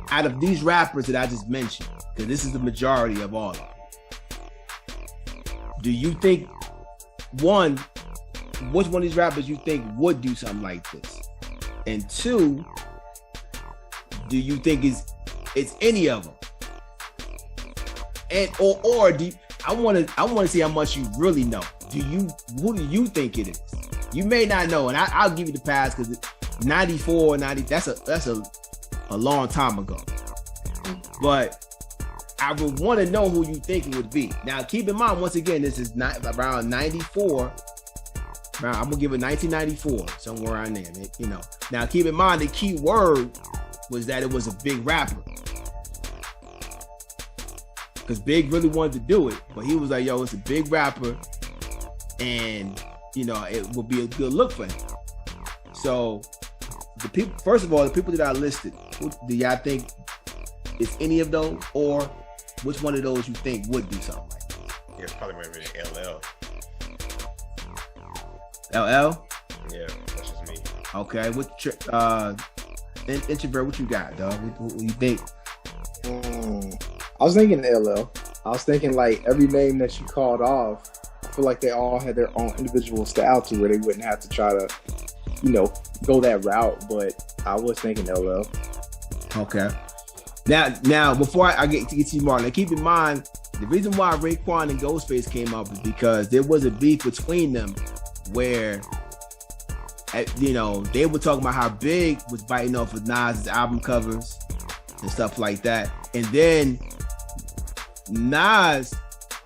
Speaker 1: Out of these rappers that I just mentioned, because this is the majority of all of them, do you think, one, which one of these rappers you think would do something like this? And two, do you think it's any of them? And or do I want to see how much you really know. Who do you think it is? You may not know, and I'll give you the pass because 94, 90, that's a long time ago. But I would want to know who you think it would be. Now, keep in mind, once again, this is not around 94. I'm gonna give it 1994, somewhere around there. You know. Now, keep in mind, the key word was that it was a big rapper, because Big really wanted to do it, but he was like, "Yo, it's a big rapper, and you know, it will be a good look for him." So, the people, first of all, the people that I listed, who do y'all think is any of those, or which one of those you think would do something like that?
Speaker 2: Yeah, it's probably maybe LL.
Speaker 1: LL?
Speaker 2: Yeah, that's just me.
Speaker 1: Okay, Introvert, what you got, dog? What you think?
Speaker 5: I was thinking LL. I was thinking like every name that you called off, I feel like they all had their own individual style to where they wouldn't have to try to, you know, go that route. But I was thinking LL.
Speaker 1: Okay. Now, before I get to you, Marlon, keep in mind the reason why Raekwon and Ghostface came up is because there was a beef between them, where, you know, they were talking about how Big was biting off of Nas's album covers and stuff like that, and then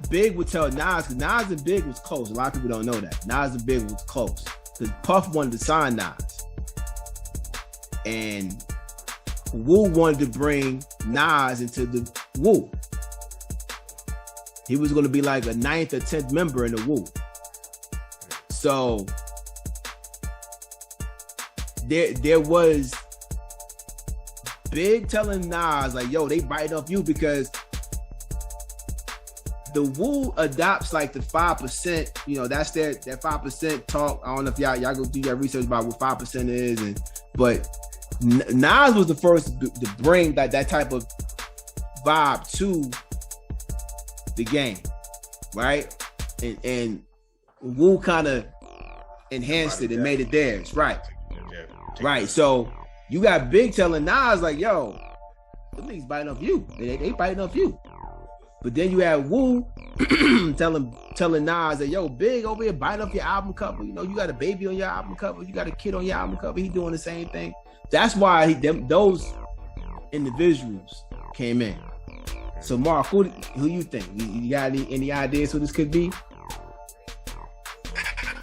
Speaker 1: Big would tell Nas, because Nas and Big was close. A lot of people don't know that Nas and Big was close because Puff wanted to sign Nas, and Wu wanted to bring Nas into the Wu. He was going to be like a 9th or 10th member in the Wu. So there was Big telling Nas like, "Yo, they biting off you," because the Wu adopts like the 5%. You know, that's that 5% talk. I don't know if y'all go do your research about what 5% is, but Nas was the first to bring that type of vibe to the game, right? And Wu kind of enhanced it and made it theirs, right? Right. So you got Big telling Nas like, "Yo, them niggas biting off you. They biting off you." But then you have Wu telling Nas that, "Yo, Big over here biting off your album cover. You know, you got a baby on your album cover. You got a kid on your album cover. He doing the same thing." That's why those individuals came in. So, Mark, who you think? You got any ideas who this could be?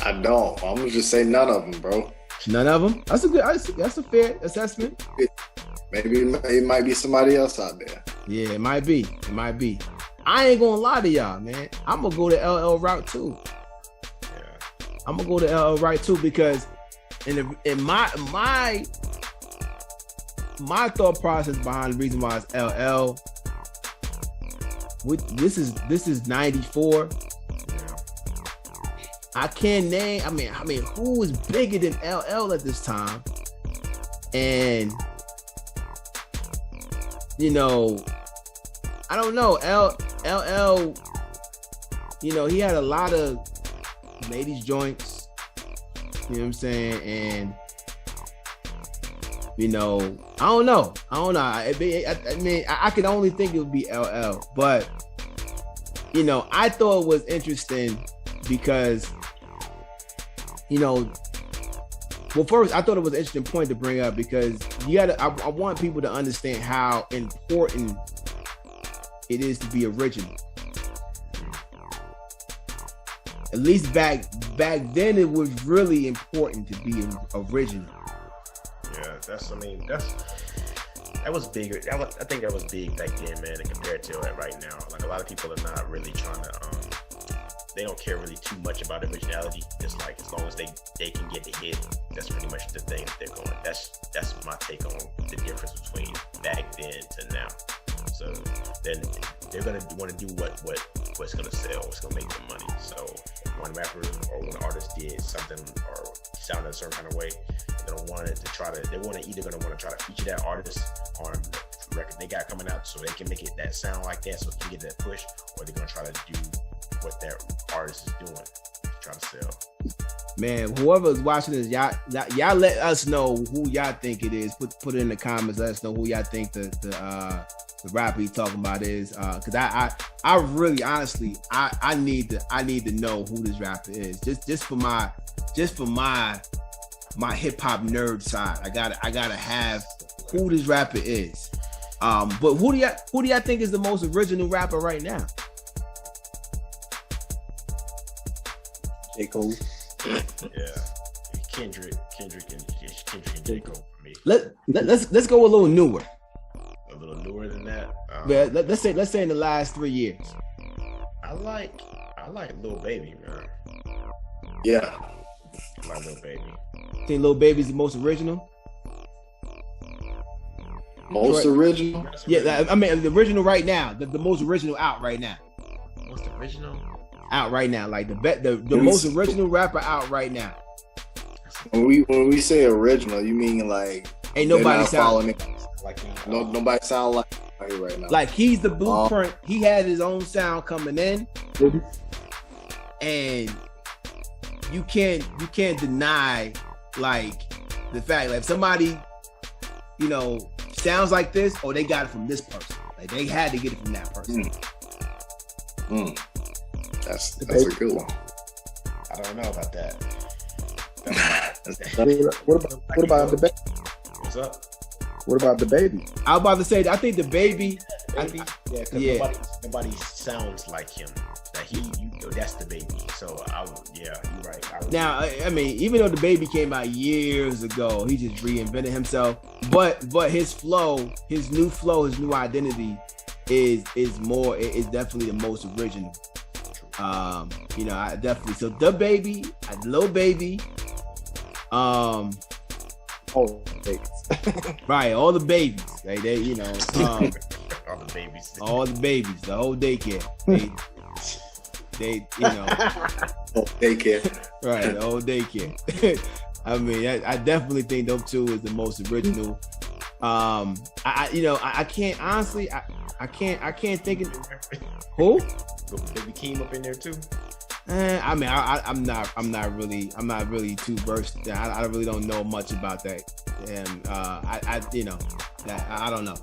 Speaker 3: I don't. I'm gonna just say none of them, bro.
Speaker 1: None of them? That's a fair assessment.
Speaker 3: Maybe it might be somebody else out there.
Speaker 1: Yeah, it might be. I ain't gonna lie to y'all, man. I'm gonna go the LL route too. Yeah. I'm gonna go the LL route too, because in my thought process behind the reason why it's LL, this is 94. I can't name. I mean, who was bigger than LL at this time? And you know, I don't know. LL, you know, he had a lot of ladies joints. You know what I'm saying? And you know, I don't know. I mean, I could only think it would be LL, but you know, I thought it was interesting because, you know, well, first, I thought it was an interesting point to bring up because I want people to understand how important it is to be original. At least back then, it was really important to be original.
Speaker 2: Yeah, that was bigger. I think that was big back then, man, and compared to it right now. Like, a lot of people are not really trying to, they don't care really too much about originality. It's like, as long as they can get the hit, that's pretty much the thing that they're going. That's my take on the difference between back then to now. So then they're gonna want to do what's gonna sell, what's gonna make them money. So if one rapper or one artist did something or sounded a certain kind of way, they're gonna want it to try to. They're either gonna want to try to feature that artist on the record they got coming out, so they can make it that sound like that, so they can get that push, or they're gonna try to do what that artist is doing, trying to sell.
Speaker 1: Man, whoever's watching this, y'all let us know who y'all think it is. Put it in the comments. Let us know who y'all think the rapper he's talking about is. Because I really, honestly, I need to know who this rapper is. Just for my hip hop nerd side. I gotta have who this rapper is. But who do y'all think is the most original rapper right now?
Speaker 5: J. Cole.
Speaker 2: Yeah, Kendrick and J. Cole for me.
Speaker 1: Let's go a little newer.
Speaker 2: A little newer than that.
Speaker 1: Yeah, let's say in the last 3 years.
Speaker 2: I like Lil Baby, man.
Speaker 3: Yeah.
Speaker 2: I like Lil Baby.
Speaker 1: Think Lil Baby's the most original?
Speaker 3: Most original?
Speaker 1: Yeah, I mean the original right now. The most original out right now.
Speaker 2: Most original?
Speaker 1: Out right now. Like the most original rapper out right now.
Speaker 3: When we say original, you mean like
Speaker 1: ain't nobody sound
Speaker 2: like
Speaker 3: nobody sound like right now.
Speaker 1: Like he's the blueprint. He had his own sound coming in, and you can't deny like the fact like if somebody sounds like this, or they got it from this person. Like they had to get it from that person.
Speaker 3: That's a good one.
Speaker 2: I don't know about that.
Speaker 5: What about the baby?
Speaker 2: What's up?
Speaker 5: What about the baby?
Speaker 1: I was about to say, I think the baby.
Speaker 2: Yeah, nobody sounds like him. That that's the baby. So you're right.
Speaker 1: Now, I mean, even though the baby came out years ago, he just reinvented himself. But his flow, his new identity is definitely the most original. I definitely so the baby, Lil Baby,
Speaker 5: oh, babies.
Speaker 1: right, all the babies, like they, all the babies, the whole daycare, they
Speaker 3: daycare,
Speaker 1: right, the whole daycare. I mean, I definitely think those two is the most original. I can't honestly, I can't think of who.
Speaker 2: Baby came up in there too.
Speaker 1: I mean, I'm not really too versed. I really don't know much about that, and I don't know.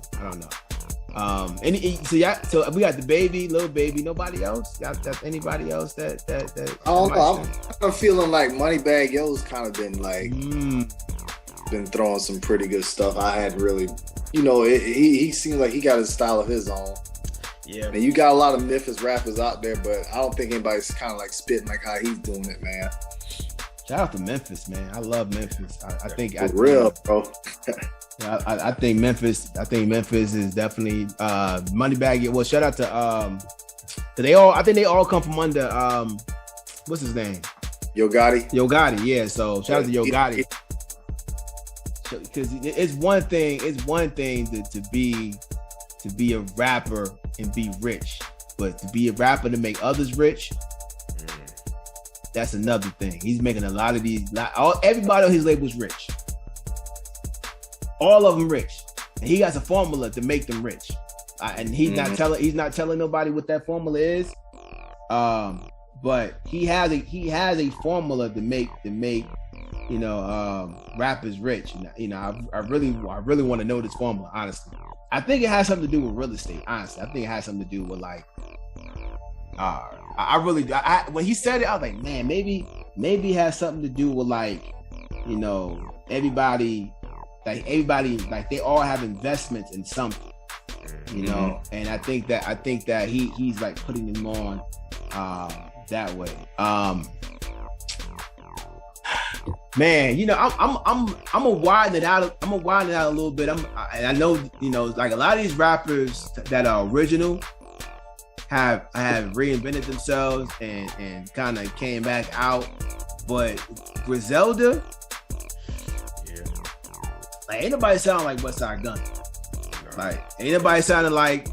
Speaker 1: So we got the baby, Lil Baby. Nobody else? Got anybody else that?
Speaker 3: I don't know. I'm feeling like Moneybagg Yo's kind of been like been throwing some pretty good stuff. I hadn't really, he seems like he got his style of his own.
Speaker 2: Yeah,
Speaker 3: and you got a lot of Memphis rappers out there, but I don't think anybody's kind of like spitting like how he's doing it, man.
Speaker 1: Shout out to Memphis, man. I love Memphis. I think
Speaker 3: bro.
Speaker 1: I think Memphis is definitely Moneybagg. Well, shout out to I think they all come from under what's his name?
Speaker 3: Yo Gotti,
Speaker 1: yeah. So shout out to Yo Gotti. Because it's one thing to be a rapper and be rich, but to be a rapper to make others rich, that's another thing. He's making a lot of these. Everybody on his label is rich. All of them rich, and he has a formula to make them rich. And he's not telling nobody what that formula is. But he has a formula to make rappers rich. I really want to know this formula, honestly. I think it has something to do with real estate. Honestly, I think it has something to do with like, when he said it, I was like, man, maybe it has something to do with like, everybody, like they all have investments in something, and I think that he's like putting them on, that way. Man, I'm gonna widen it out. I'm gonna widen it out a little bit. I know, like a lot of these rappers that are original have reinvented themselves and kind of came back out. But Griselda, like ain't nobody sounding like Westside Gunn. Like ain't nobody sounding like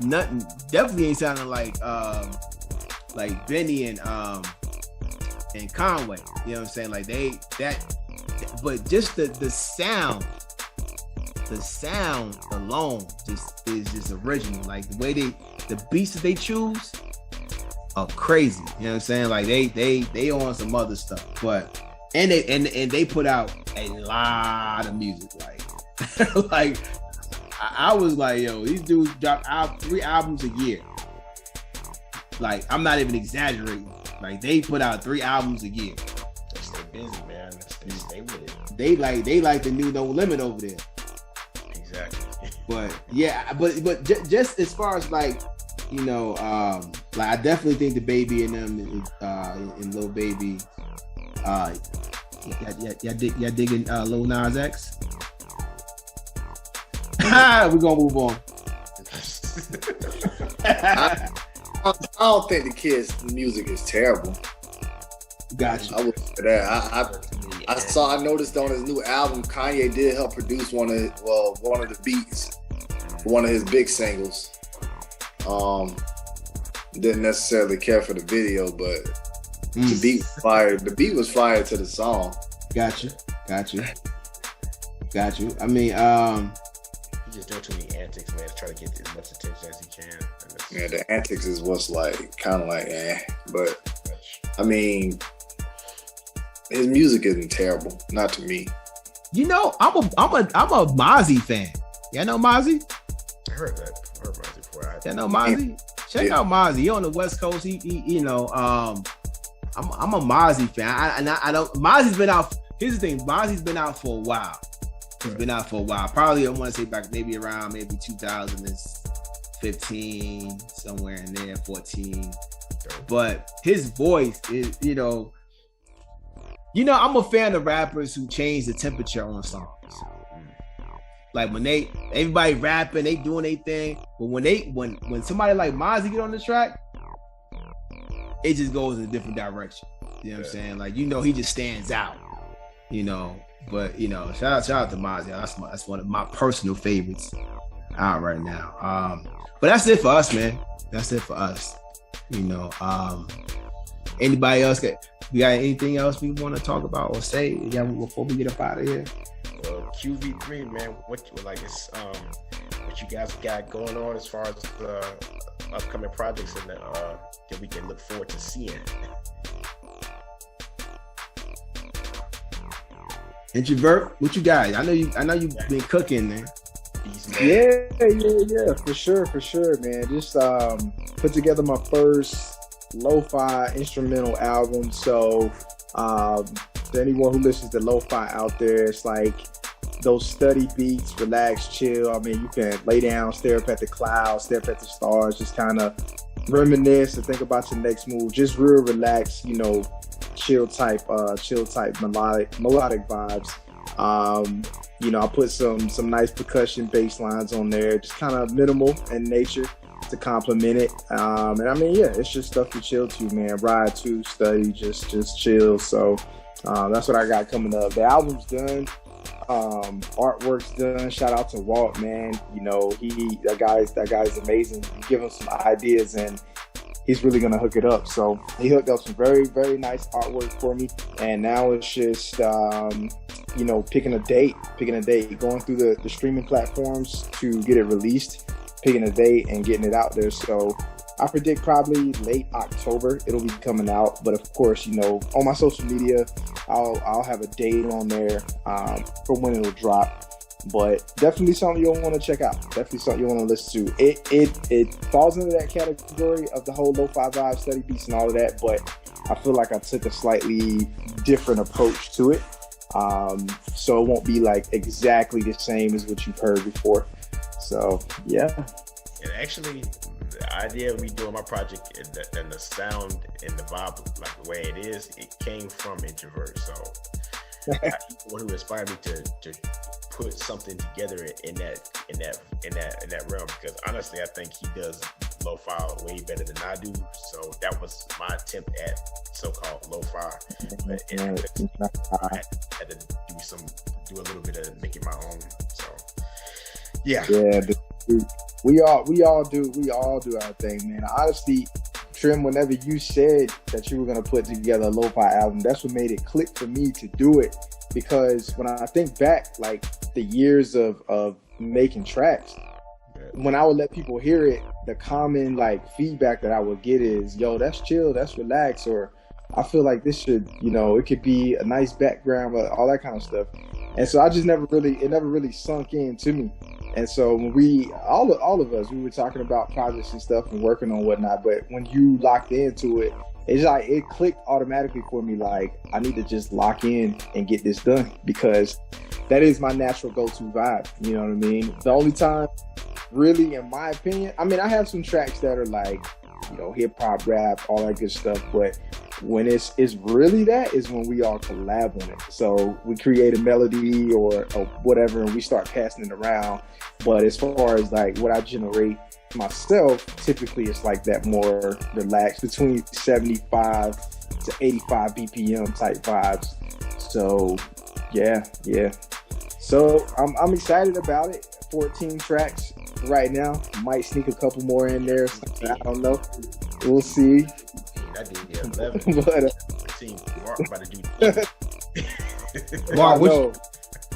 Speaker 1: nothing. Definitely ain't sounding like Benny and Conway, you know what I'm saying? Like but just the sound alone just is just original. Like the way the beats that they choose are crazy. You know what I'm saying? Like they on some other stuff, but and they put out a lot of music. Like like I was like, yo, these dudes drop 3 albums a year. Like I'm not even exaggerating. Like they put out 3 albums a year.
Speaker 2: They stay busy, man. They stay with it.
Speaker 1: They like the new No Limit over there.
Speaker 2: Exactly.
Speaker 1: But yeah, but just as far as like, you know, like I definitely think the Baby and them and Lil Baby, y'all digging Lil Nas X? We're gonna move on.
Speaker 3: I don't think the kid's music is terrible.
Speaker 1: Gotcha.
Speaker 3: I would say that. I noticed on his new album, Kanye did help produce one of the beats, one of his big singles. Didn't necessarily care for the video, but the beat was fire. The beat was fire to the song.
Speaker 1: Gotcha. I mean,
Speaker 2: he just doing too many antics, man, to try to get as much attention as he can.
Speaker 3: Yeah, the antics is what's like kind of like but I mean, his music isn't terrible, not to me.
Speaker 1: You know, I'm a Mozzie fan. Y'all know Mozzie?
Speaker 2: I heard Mozzie before.
Speaker 1: Y'all know Mozzie? Check out Mozzie. He on the West Coast. He you know, I'm a Mozzie fan. I don't. Mozzie's been out. Here's the thing. Mozzie's been out for a while. He's been out for a while. Probably I want to say back maybe around 2015, somewhere in there, 14. But his voice is, you know, I'm a fan of rappers who change the temperature on songs. Like when everybody rapping, they doing their thing, but when somebody like Mozzie get on the track, it just goes in a different direction. You know what I'm saying? Like, you know, he just stands out. You know, but you know, shout out to Mozzie. That's one of my personal favorites out right now. But that's it for us, man. That's it for us. You know, anybody else we got anything else we want to talk about or say before we get up out of here?
Speaker 2: Well, QV3, man, what you guys got going on as far as upcoming projects and that we can look forward to seeing?
Speaker 1: Introvert, what you got? I know you've been cooking, man.
Speaker 5: Yeah, for sure, man. Just put together my first lo-fi instrumental album. So to anyone who listens to lo-fi out there, it's like those study beats, relax, chill. I mean, you can lay down, stare up at the clouds, stare up at the stars, just kind of reminisce and think about your next move. Just real relaxed, you know, chill type melodic vibes. You know, I put some nice percussion bass lines on there, just kind of minimal in nature to complement it. And I mean, yeah, it's just stuff to chill to, man. Ride to, study, just chill. So that's what I got coming up. The album's done. Artwork's done. Shout out to Walt, man. You know, that guy's amazing. You give him some ideas and he's really gonna hook it up. So he hooked up some very, very nice artwork for me. And now it's just you know, picking a date, going through the streaming platforms to get it released, picking a date and getting it out there. So I predict probably late October it'll be coming out. But of course, you know, on my social media, I'll have a date on there for when it'll drop. But definitely something you'll want to check out. Definitely something you want to listen to. It falls into that category of the whole lo-fi vibe, study beats and all of that. But I feel like I took a slightly different approach to it. So it won't be like exactly the same as what you've heard before. So yeah.
Speaker 2: And actually, the idea of me doing my project and the sound and the vibe, like the way it is, it came from Introvert. So one who inspired me to put something together in that realm, because honestly I think he does lo-fi way better than I do. So that was my attempt at so-called lo-fi. But I had to do a little bit of making my own. So yeah.
Speaker 5: We all do our thing, man. Honestly, Trim, whenever you said that you were gonna put together a lo-fi album, that's what made it click for me to do it. Because when I think back, like the years of making tracks, when I would let people hear it, the common like feedback that I would get is, yo, that's chill, that's relaxed, or I feel like this should, you know, it could be a nice background, all that kind of stuff. And so it never really sunk in to me. And so when all of us, we were talking about projects and stuff and working on whatnot, but when you locked into it, it's like it clicked automatically for me. Like, I need to just lock in and get this done, because that is my natural go-to vibe. You know what I mean? The only time, really, in my opinion, I mean, I have some tracks that are like, you know, hip hop, rap, all that good stuff. But when it's really that is when we all collab on it. So we create a melody or whatever, and we start passing it around. But as far as like what I generate myself, typically it's like that more relaxed, between 75 to 85 BPM type vibes. So yeah. So I'm excited about it. 14 tracks right now. Might sneak a couple more in there. I don't know. We'll see.
Speaker 2: That did 11.
Speaker 5: But,
Speaker 2: Mark about to do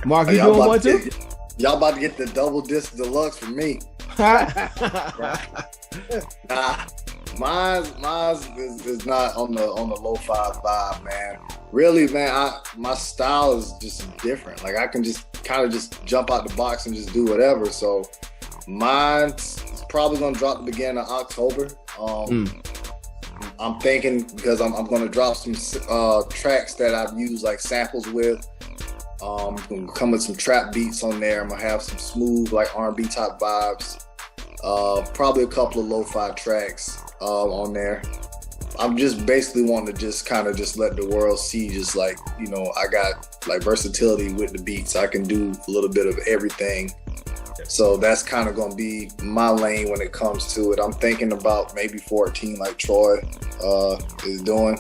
Speaker 1: Mark, you doing one too?
Speaker 3: Y'all about to get the double disc deluxe from me. Mine is not on the lo-fi vibe, man. Really, man, my style is just different. Like I can just kind of just jump out the box and just do whatever. So mine's probably gonna drop the beginning of October. I'm thinking because I'm gonna drop some tracks that I've used like samples with. I'm gonna come with some trap beats on there. I'm gonna have some smooth like R&B type vibes. Probably a couple of lo-fi tracks on there. I'm just basically wanting to just kind of just let the world see just like, you know, I got like versatility with the beats. I can do a little bit of everything. So that's kind of going to be my lane when it comes to it. I'm thinking about maybe 14 like Troy is doing.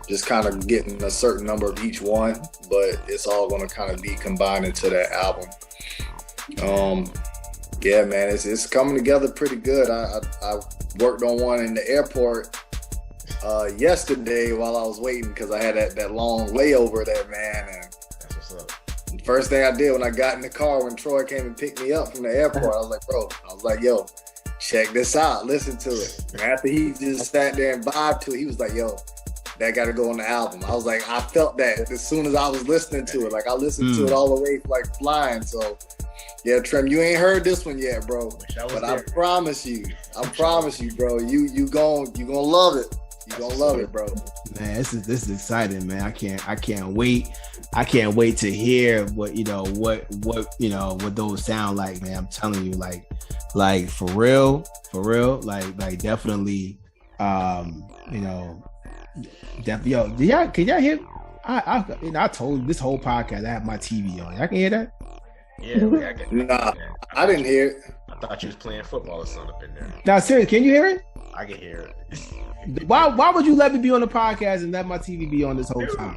Speaker 3: Just kind of getting a certain number of each one, but it's all going to kind of be combined into that album. Yeah, man, it's coming together pretty good. I worked on one in the airport yesterday while I was waiting because I had that long layover there, man. And
Speaker 2: that's what's up.
Speaker 3: The first thing I did when I got in the car when Troy came and picked me up from the airport, I was like, yo, check this out, listen to it. And after he just sat there and vibed to it, he was like, yo, that got to go on the album. I was like, I felt that as soon as I was listening to it. Like I listened to it all the way like flying. So yeah, Trim, you ain't heard this one yet, bro. But I promise you, bro, you gonna love it. You gonna love it, bro.
Speaker 1: Man, this is exciting, man. I can't wait. I can't wait to hear what those sound like, man. I'm telling you, like for real, like definitely, definitely. Yo, can y'all hear? I told this whole podcast I have my TV on. Y'all can hear that?
Speaker 2: Yeah, I can.
Speaker 3: Nah, I didn't hear it.
Speaker 2: I thought you was playing football or something up in there.
Speaker 1: Nah, seriously, can you hear it?
Speaker 2: I can hear it.
Speaker 1: Why would you let me be on the podcast and let my TV be on this whole time?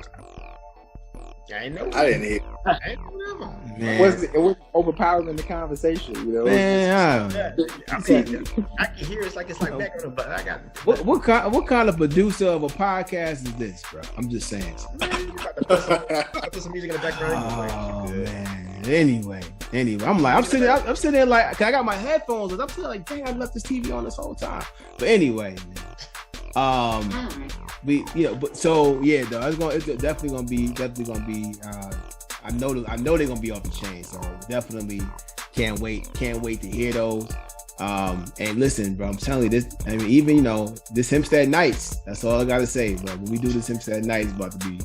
Speaker 2: I ain't know.
Speaker 3: I didn't hear it.
Speaker 2: I ain't know.
Speaker 5: It was overpowering the conversation, you know.
Speaker 1: Man,
Speaker 2: I can hear it's like background, but I got
Speaker 1: what kind of producer of a podcast is this, bro? I'm just saying.
Speaker 2: Put some music in the background.
Speaker 1: Oh man. Anyway, I'm sitting there like, 'cause I got my headphones, and I'm still like, dang, I left this TV on this whole time. But anyway, man. But so yeah, though, it's definitely gonna be. I know they're gonna be off the chain, so definitely can't wait to hear those. And listen, bro, I'm telling you this. I mean, even this Hempstead Nights. That's all I gotta say, bro. When we do this Hempstead Nights, it's about to be.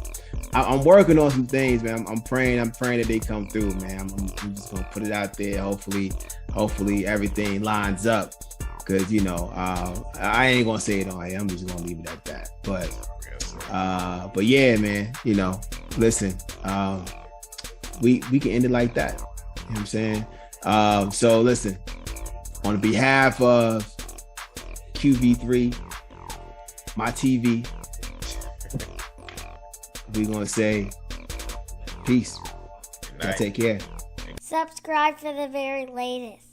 Speaker 1: I'm working on some things, man. I'm praying that they come through, man. I'm just gonna put it out there. Hopefully everything lines up. Cause I ain't gonna say it on here. I'm just gonna leave it at that. But yeah, man. Listen. We can end it like that. You know what I'm saying? So listen. On behalf of QV3, my TV, we're gonna say peace. Take care.
Speaker 7: Subscribe for the very latest.